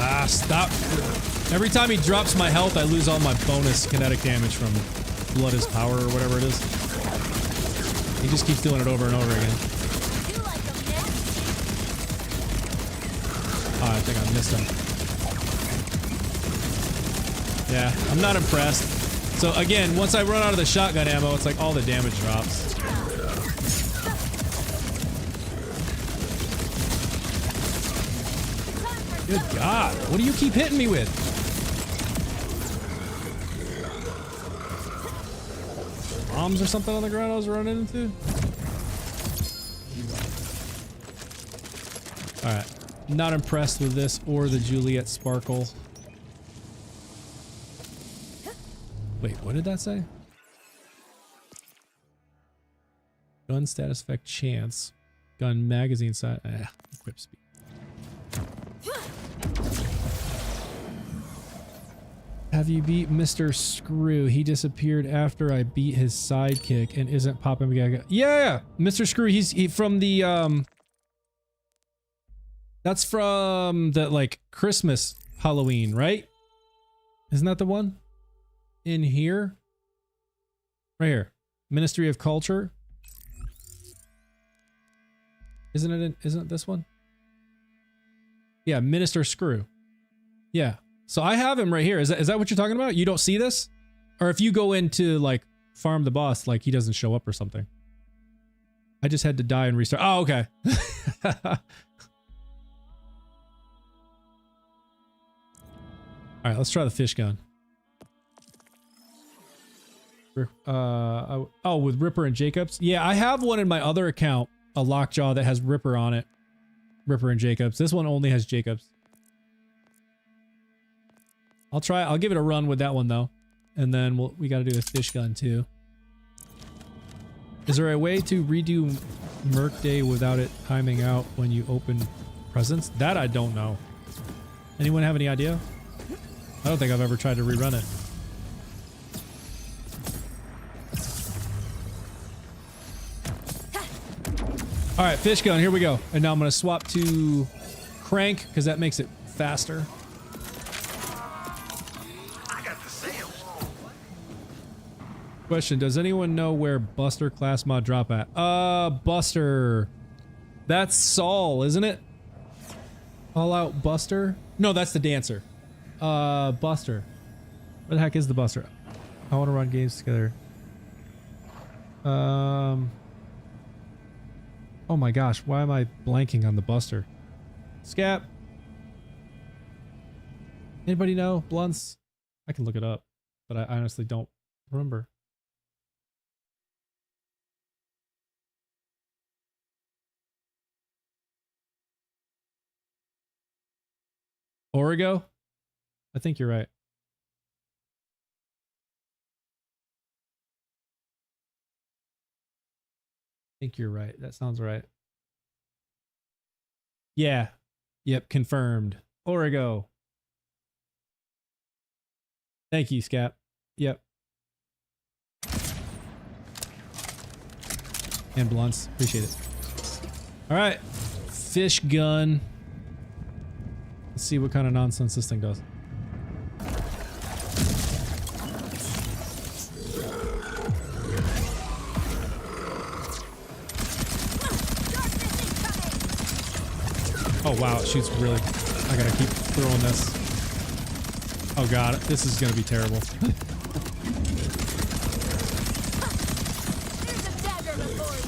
Ah, stop. Every time he drops my health, I lose all my bonus kinetic damage from Blood is Power or whatever it is. He just keeps doing it over and over again. Oh, I think I missed him. Yeah, I'm not impressed. So again, once I run out of the shotgun ammo, it's like all the damage drops. Good God, what do you keep hitting me with? Bombs or something on the ground I was running into? Alright, Not impressed with this or the Juliet Sparkle. Wait, what did that say? Gun status effect chance. Gun magazine size. Equip speed. Have you beat Mr. Screw? He disappeared after I beat his sidekick and isn't popping back. Yeah, Mr. Screw. He's from the That's from the like Christmas Halloween, right? Isn't that the one? In here? Right here. Ministry of Culture. Isn't it this one? Yeah, Minister Screw. Yeah. So I have him right here. Is that what you're talking about? You don't see this? Or if you go into like farm the boss, like he doesn't show up or something. I just had to die and restart. Oh, okay. All right, let's try the fish gun. Oh, with Ripper and Jacobs? Yeah, I have one in my other account, a lockjaw that has Ripper on it. Ripper and Jacobs. This one only has Jacobs. I'll give it a run with that one though. And then we gotta do a fish gun too. Is there a way to redo Merc Day without it timing out when you open presents? That I don't know. Anyone have any idea? I don't think I've ever tried to rerun it. All right, fish gun, here we go. And now I'm gonna swap to crank because that makes it faster. I got the sales. Question, does anyone know where Buster class mod drop at? Buster. That's Saul, isn't it? All Out Buster? No, that's the dancer. Buster. What the heck is the Buster? I want to run games together. Oh my gosh, why am I blanking on the Buster? Scap. Anybody know? Blunts? I can look it up, but I honestly don't remember. Origo? I think you're right. I think you're right. That sounds right. Yeah. Yep, confirmed. Origo. Thank you, Scap. Yep. And blunts. Appreciate it. All right. Fish gun. Let's see what kind of nonsense this thing does. Oh wow, it shoots really. I gotta keep throwing this. Oh god, this is gonna be terrible.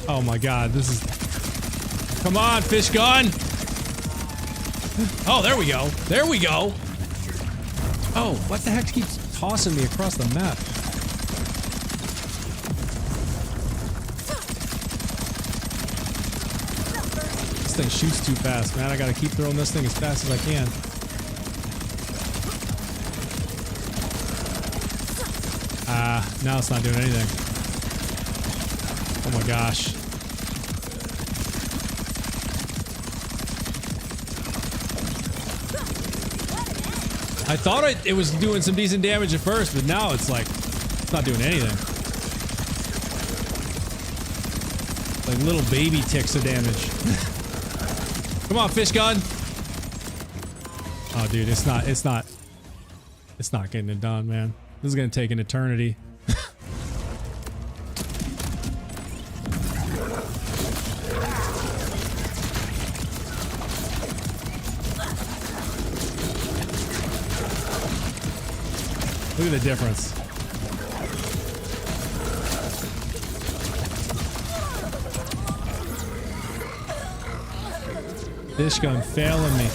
Oh my god, this is. Come on, fish gun! Oh, there we go. There we go. Oh, what the heck keeps tossing me across the map? This thing shoots too fast, man. I gotta keep throwing this thing as fast as I can. Now it's not doing anything. Oh my gosh. I thought it was doing some decent damage at first, but now it's like, it's not doing anything. Like little baby ticks of damage. Come on, fish gun. Oh, dude, it's not getting it done, man. This is gonna take an eternity. Look at the difference. Fish gun failing me.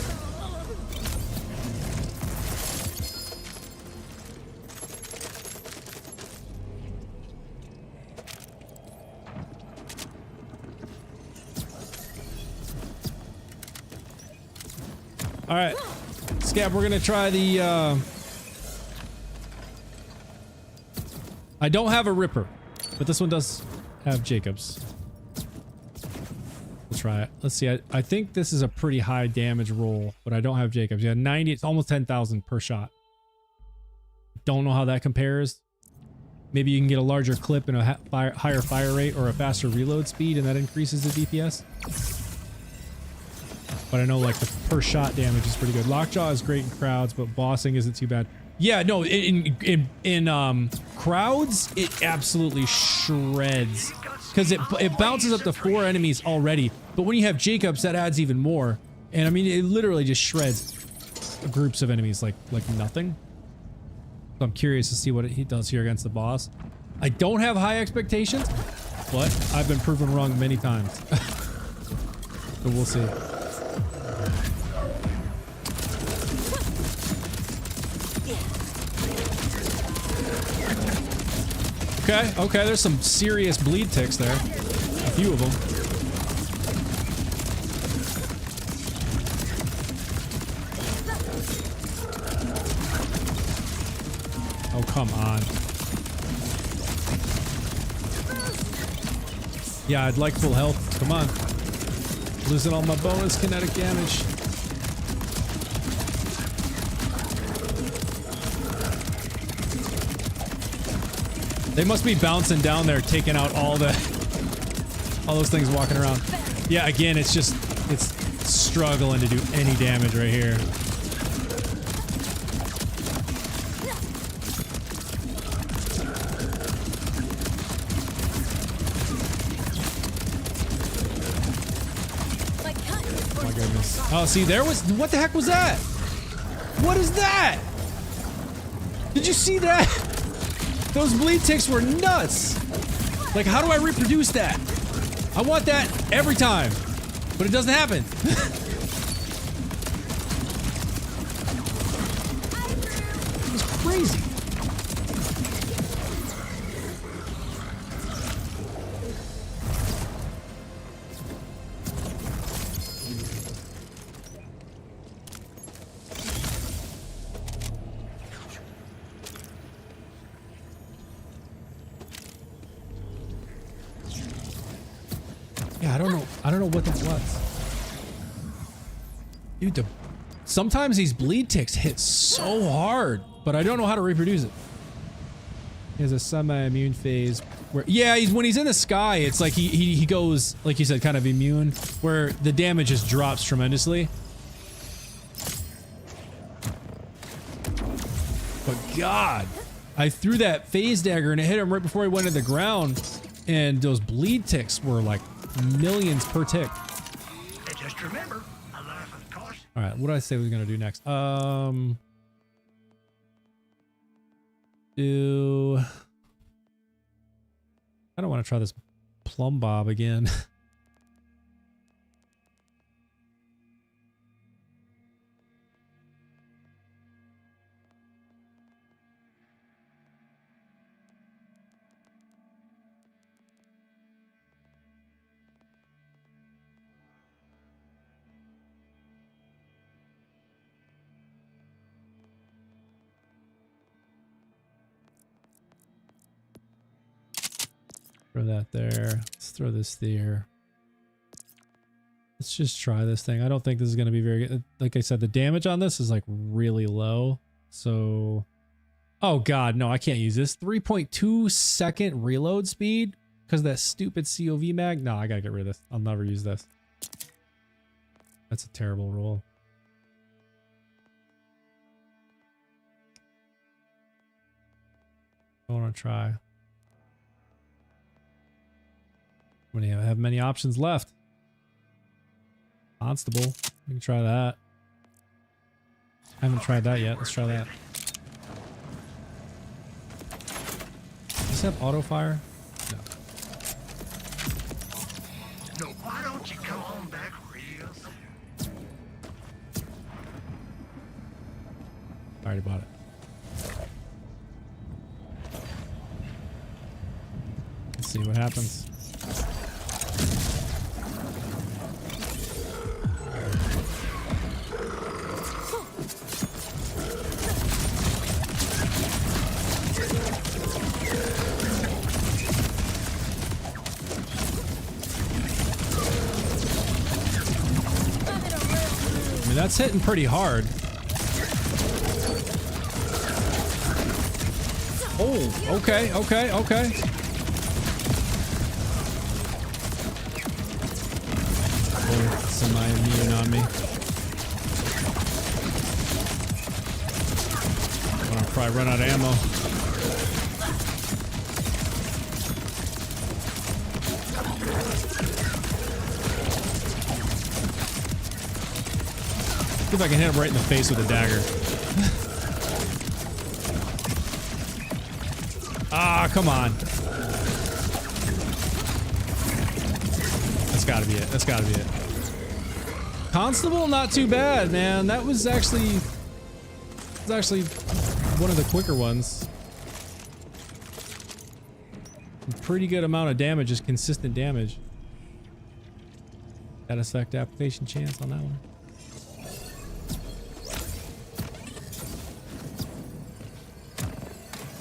right. Scab, we're gonna try the, I don't have a Ripper, but this one does have Jacobs. We'll try it. Let's see. I think this is a pretty high damage roll, but I don't have Jacobs. Yeah, 90. It's almost 10,000 per shot. Don't know how that compares. Maybe you can get a larger clip and a higher fire rate or a faster reload speed, and that increases the DPS. But I know like the per shot damage is pretty good. Lockjaw is great in crowds, but bossing isn't too bad. Yeah, no, in crowds, it absolutely shreds. Because it bounces up to 4 enemies already. But when you have Jacobs, that adds even more. And I mean, it literally just shreds groups of enemies like nothing. So I'm curious to see what he does here against the boss. I don't have high expectations, but I've been proven wrong many times. So we'll see. Okay, there's some serious bleed ticks there. A few of them. Oh, come on. Yeah, I'd like full health. Come on. Losing all my bonus kinetic damage. They must be bouncing down there, taking out all those things walking around. Yeah, again, it's struggling to do any damage right here. Oh my goodness. Oh, see, what the heck was that? What is that? Did you see that? Those bleed ticks were nuts. Like, how do I reproduce that? I want that every time, but it doesn't happen. It's crazy. Yeah, I don't know what that was. Dude, sometimes these bleed ticks hit so hard, but I don't know how to reproduce it. He has a semi-immune phase where, yeah, when he's in the sky, it's like he goes, like you said, kind of immune, where the damage just drops tremendously. But God, I threw that phase dagger and it hit him right before he went to the ground, and those bleed ticks were like millions per tick. And just remember, a life of caution. All right, what did I say we were gonna do next? I don't want to try this plumb bob again. Throw that there. Let's throw this there. Let's just try this thing. I don't think this is going to be very good. Like I said, the damage on this is like really low. So, oh God, no, I can't use this. 3.2 second reload speed because of that stupid COV mag. No, I gotta get rid of this. I'll never use this. That's a terrible roll. I want to try. When you have many options left. Constable. We can try that. I haven't tried that yet. Let's try that. Does this have auto fire? No. No, why don't you come on back real soon? I already bought it. Let's see what happens. That's hitting pretty hard. Oh, okay, okay, okay. Oh, semi-immune on me. I'm gonna probably run out of ammo. See if I can hit him right in the face with a dagger. Ah, come on. That's gotta be it. That's gotta be it. Constable, not too bad, man. That was actually one of the quicker ones. Pretty good amount of damage, just consistent damage. Satisfact application chance on that one.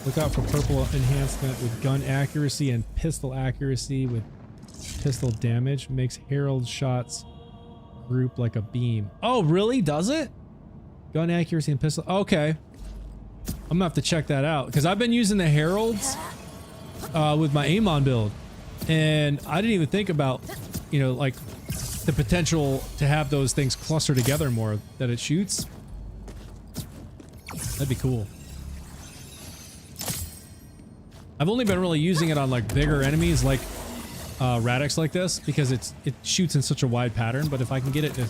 Look out for purple enhancement with gun accuracy and pistol accuracy with pistol damage. Makes Herald shots group like a beam. Oh, really? Does it? Gun accuracy and pistol. Okay. I'm gonna have to check that out because I've been using the Heralds with my Amon build, and I didn't even think about, you know, like the potential to have those things cluster together more that it shoots. That'd be cool. I've only been really using it on like bigger enemies like Radix like this because it shoots in such a wide pattern, but if I can get it to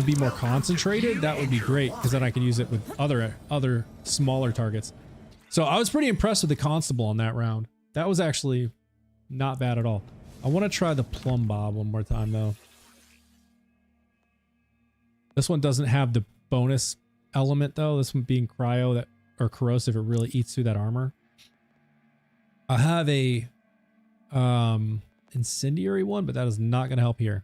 be more concentrated, that would be great because then I can use it with other smaller targets. So I was pretty impressed with the Constable on that round. That was actually not bad at all. I want to try the Plumb Bob one more time though. This one doesn't have the bonus element though, this one being cryo that or corrosive, it really eats through that armor. I have a incendiary one, but that is not going to help here.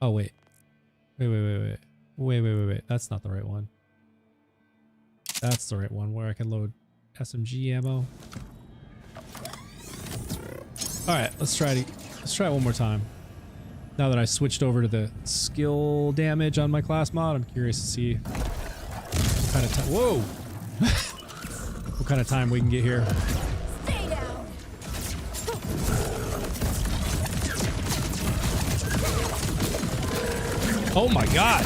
Oh wait. Wait. That's not the right one. That's the right one where I can load SMG ammo. All right, let's try it one more time. Now that I switched over to the skill damage on my class mod, I'm curious to see what kind of time. Whoa! What kind of time we can get here. Stay down. Oh my god!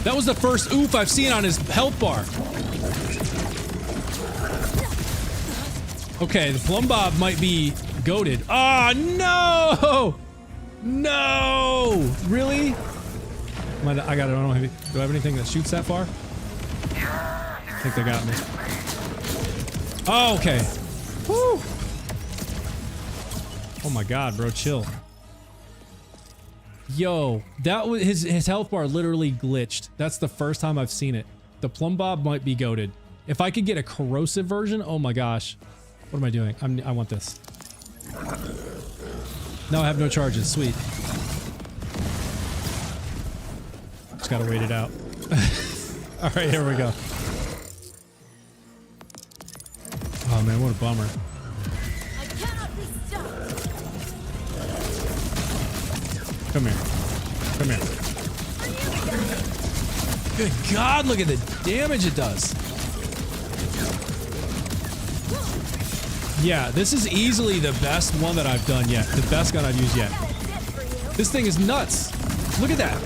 That was the first oof I've seen on his health bar. Okay, the Plumb Bob might be goated. Oh no! No! Really? I got it. I don't know. Do I have anything that shoots that far? I think they got me. Oh, okay. Woo! Oh my god, bro, chill. Yo, that was his health bar literally glitched. That's the first time I've seen it. The Plumb Bob might be goated. If I could get a corrosive version, oh my gosh. What am I doing? I want this. No, I have no charges. Sweet. Just gotta wait it out. All right, here we go. Oh man, what a bummer. I cannot be stopped. Come here. Come here. Good God, look at the damage it does. Yeah, this is easily the best one that I've done yet. The best gun I've used yet. This thing is nuts. Look at that.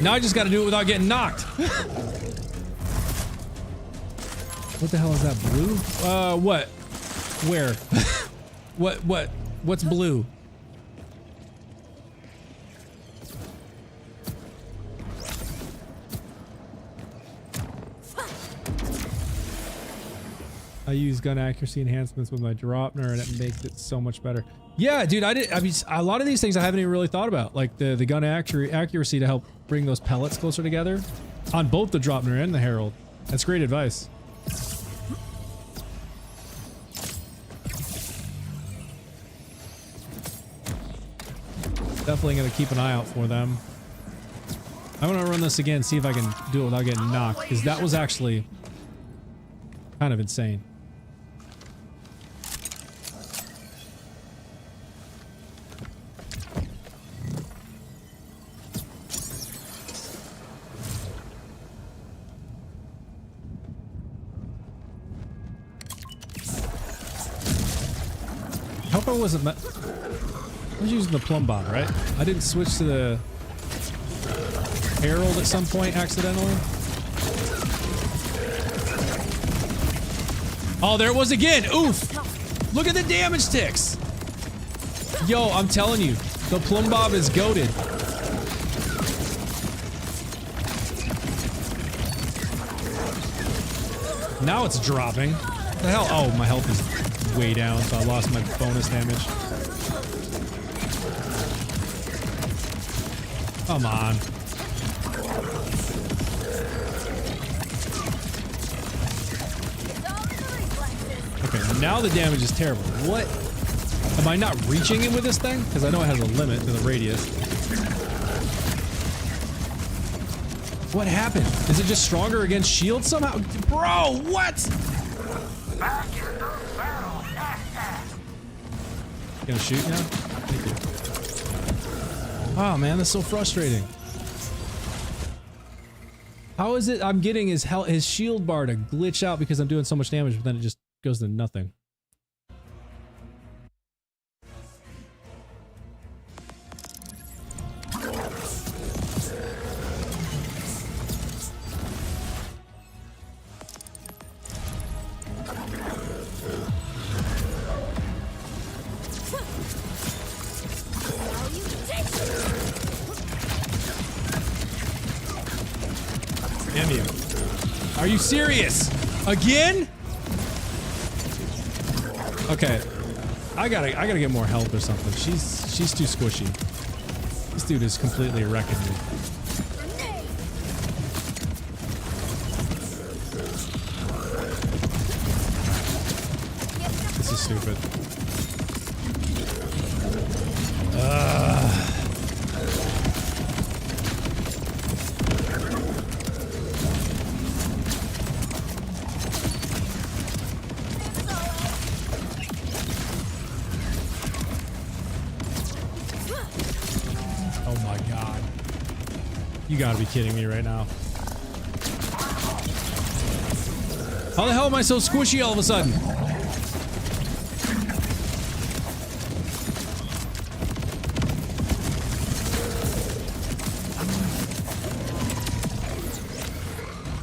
Now I just got to do it without getting knocked. What the hell is that, blue? What? Where? What's blue? I use gun accuracy enhancements with my Dropner and it makes it so much better. Yeah, dude, I mean, a lot of these things I haven't even really thought about, like the gun accuracy to help bring those pellets closer together on both the Dropner and the Herald. That's great advice. Definitely gonna keep an eye out for them. I'm gonna run this again, see if I can do it without getting knocked, because that was actually kind of insane. I wasn't... I was using the plumb bob, right? I didn't switch to the Herald at some point accidentally. Oh, there it was again! Oof! Look at the damage ticks! Yo, I'm telling you, the plumb bob is goated. Now it's dropping. What the hell? Oh, my health is way down, so I lost my bonus damage. Come on. Okay, now the damage is terrible. What? Am I not reaching it with this thing? Because I know it has a limit to the radius. What happened? Is it just stronger against shield somehow? Bro, what? Gonna shoot now? Thank you. Oh man, that's so frustrating. How is it I'm getting his shield bar to glitch out because I'm doing so much damage, but then it just goes to nothing? Are you serious? Again? Okay. I gotta get more health or something. She's too squishy. This dude is completely wrecking me. This is stupid. You gotta be kidding me right now. How the hell am I so squishy all of a sudden?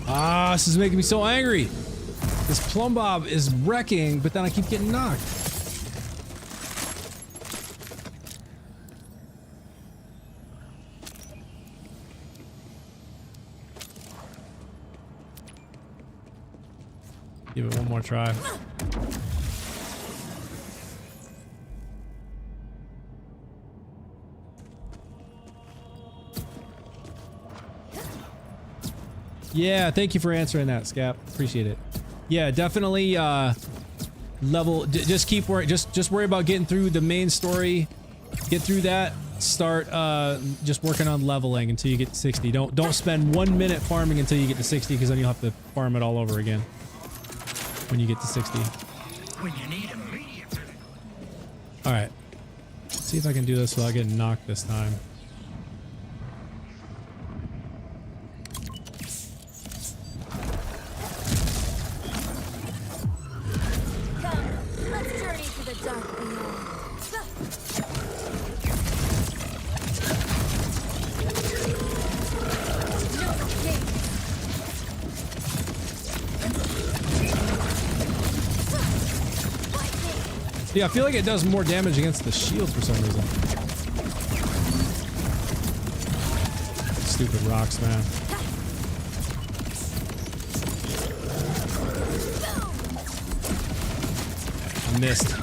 Ah, this is making me so angry. This plumb bob is wrecking, but then I keep getting knocked. Give it one more try. Yeah, thank you for answering that, Scap. Appreciate it. Yeah, definitely level just keep worrying, just worry about getting through the main story. Get through that. Start just working on leveling until you get to 60. Don't spend 1 minute farming until you get to 60, because then you'll have to farm it all over again when you get to 60. When you need immediate. All right. Let's see if I can do this without getting knocked this time. Yeah, I feel like it does more damage against the shield for some reason. Stupid rocks, man. I missed.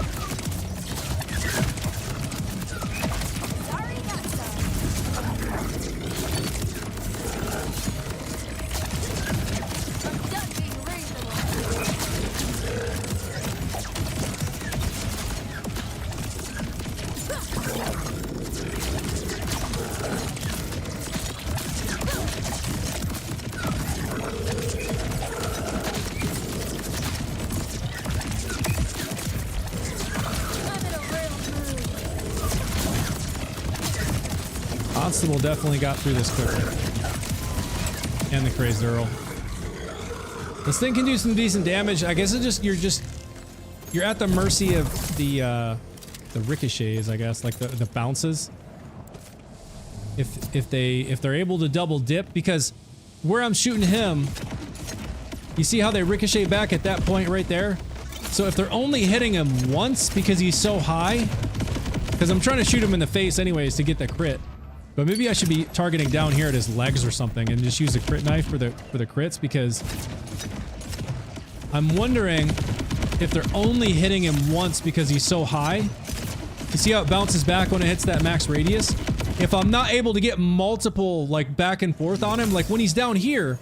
Constable definitely got through this quicker. And the Crazed Earl. This thing can do some decent damage. I guess it's just you're at the mercy of the the ricochets, I guess, like the bounces. If they're able to double dip, because where I'm shooting him, you see how they ricochet back at that point right there? So if they're only hitting him once because he's so high, because I'm trying to shoot him in the face anyways to get the crit. But maybe I should be targeting down here at his legs or something and just use a crit knife for the crits, because I'm wondering if they're only hitting him once because he's so high. You see how it bounces back when it hits that max radius? If I'm not able to get multiple, like, back and forth on him, like when he's down here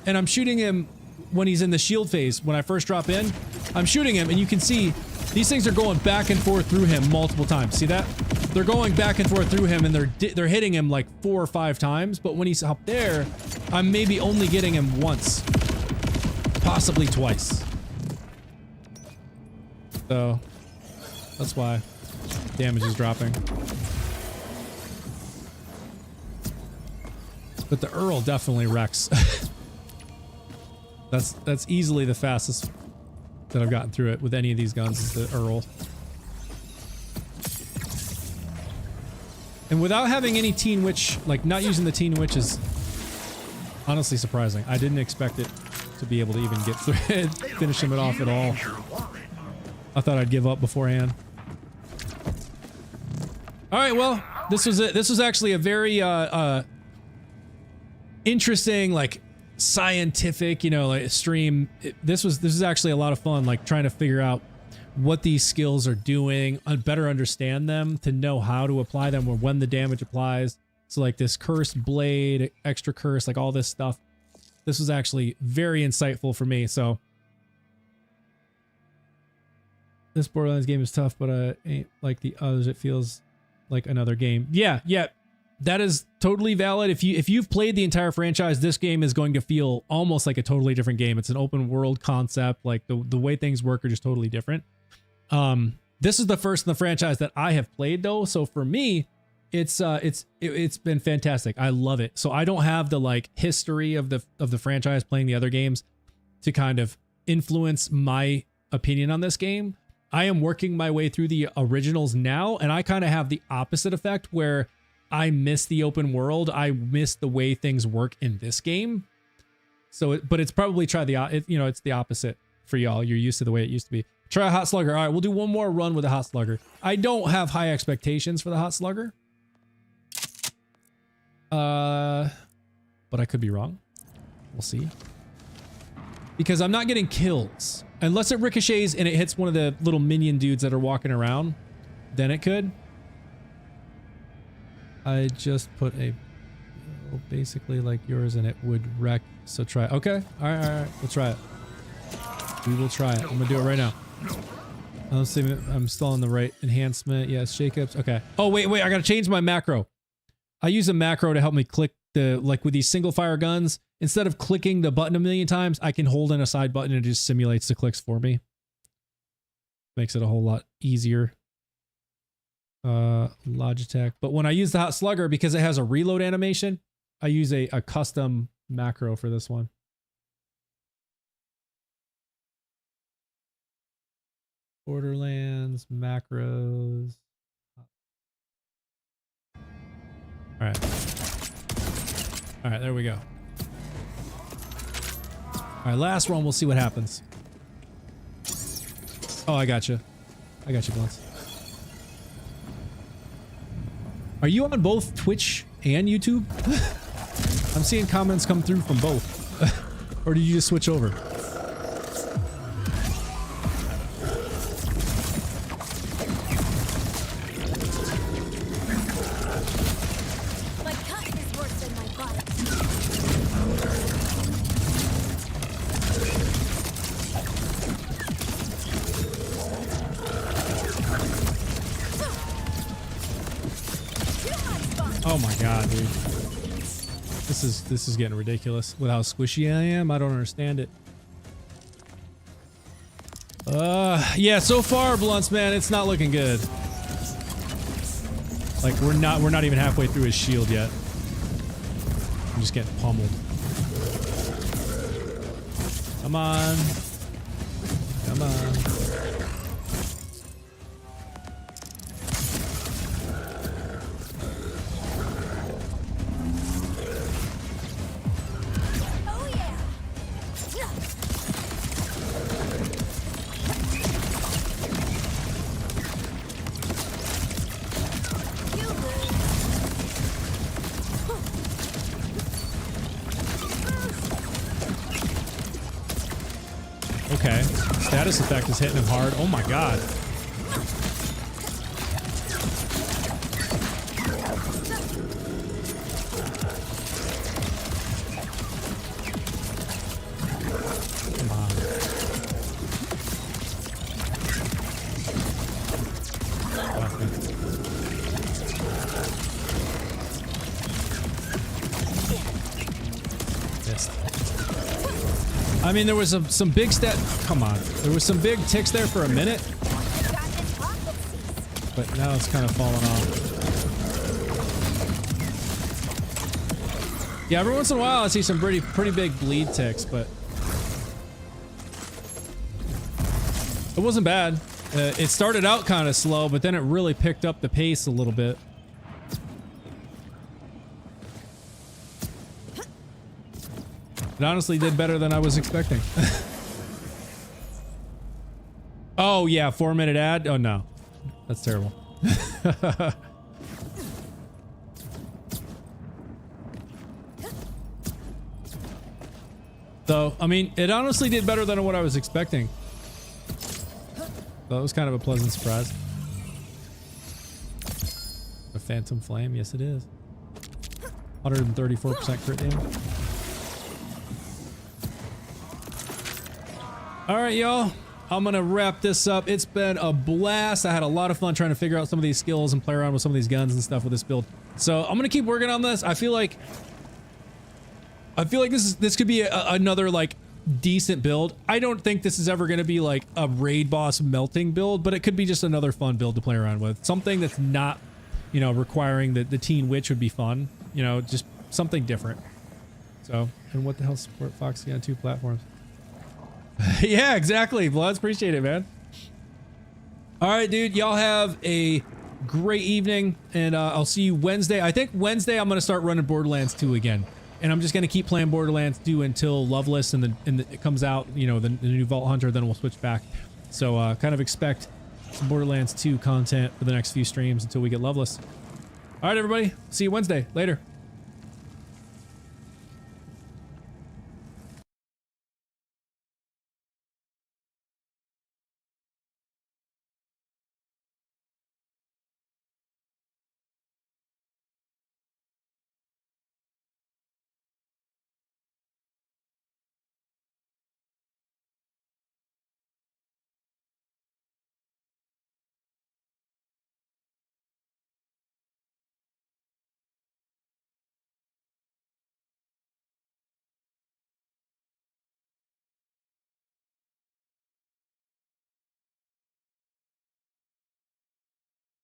and I'm shooting him when he's in the shield phase, when I first drop in, I'm shooting him and you can see these things are going back and forth through him multiple times. See that? They're going back and forth through him and they're hitting him like 4 or 5 times, but when he's up there, I'm maybe only getting him once. Possibly twice. So, that's why damage is dropping. But the Earl definitely wrecks. That's easily the fastest that I've gotten through it with any of these guns, is the Earl. And without having any Teen Witch, like not using the Teen Witch, is honestly surprising. I didn't expect it to be able to even get through it, finish him off at all. I thought I'd give up beforehand. Alright, well, this was it. This was actually a very interesting, like, scientific, you know, like stream. This is actually a lot of fun, like trying to figure out what these skills are doing, better understand them, to know how to apply them or when the damage applies. So like this cursed blade, extra curse, like all this stuff. This was actually very insightful for me. So this Borderlands game is tough, but ain't like the others. It feels like another game. Yeah. That is totally valid. If you've played the entire franchise, this game is going to feel almost like a totally different game. It's an open world concept. Like the way things work are just totally different. This is the first in the franchise that I have played though. So for me, it's been fantastic. I love it. So I don't have the like history of the franchise playing the other games to kind of influence my opinion on this game. I am working my way through the originals now, and I kind of have the opposite effect where I miss the open world. I miss the way things work in this game. So, but it's probably it's the opposite for y'all. You're used to the way it used to be. Try a Hot Slugger. All right, we'll do one more run with a Hot Slugger. I don't have high expectations for the Hot Slugger. But I could be wrong. We'll see. Because I'm not getting kills. Unless it ricochets and it hits one of the little minion dudes that are walking around, then it could. I just put basically like yours and it would wreck. So try it. Okay. All right. We'll try it. We will try it. I'm gonna do it right now. Let's see. I'm still on the right enhancement. Yes, shakeups. Okay. Oh, wait. I gotta change my macro. I use a macro to help me click like with these single fire guns. Instead of clicking the button a million times, I can hold in a side button and it just simulates the clicks for me. Makes it a whole lot easier. Logitech. But when I use the Hot Slugger, because it has a reload animation, I use a custom macro for this one. Borderlands macros. All right, there we go. All right, last one. We'll see what happens. Oh, I got you. Blunts. Are you on both Twitch and YouTube? I'm seeing comments come through from both. Or did you just switch over? My cut is worse than my bite. Oh my god, dude. This is getting ridiculous with how squishy I am. I don't understand it. Yeah, so far, Blunts, man, it's not looking good. Like we're not even halfway through his shield yet. I'm just getting pummeled. Come on. Come on. Okay. Status effect is hitting him hard. Oh my god. Come on. Missed. I mean, there was some big stat. Come on. There was some big ticks there for a minute. But now it's kind of falling off. Yeah, every once in a while I see some pretty big bleed ticks, but it wasn't bad. It started out kind of slow, but then it really picked up the pace a little bit. It honestly did better than I was expecting. Oh yeah, 4-minute ad? Oh no. That's terrible. So, I mean, it honestly did better than what I was expecting. That was kind of a pleasant surprise. A Phantom Flame? Yes, it is. 134% crit damage. Alright, y'all. I'm gonna wrap this up. It's been a blast. I had a lot of fun trying to figure out some of these skills and play around with some of these guns and stuff with this build. So I'm gonna keep working on this. I feel like this could be another like decent build. I don't think this is ever gonna be like a raid boss melting build, but it could be just another fun build to play around with. Something that's not, you know, requiring the Teen Witch would be fun. You know, just something different. So, and what the hell support Foxy on 2 platforms? Yeah, exactly. Bloods, appreciate it, man. All right, dude. Y'all have a great evening, and I'll see you Wednesday. I think Wednesday I'm gonna start running Borderlands 2 again, and I'm just gonna keep playing Borderlands 2 until Loveless and it comes out. You know, the new Vault Hunter. Then we'll switch back. So kind of expect some Borderlands 2 content for the next few streams until we get Loveless. All right, everybody. See you Wednesday. Later.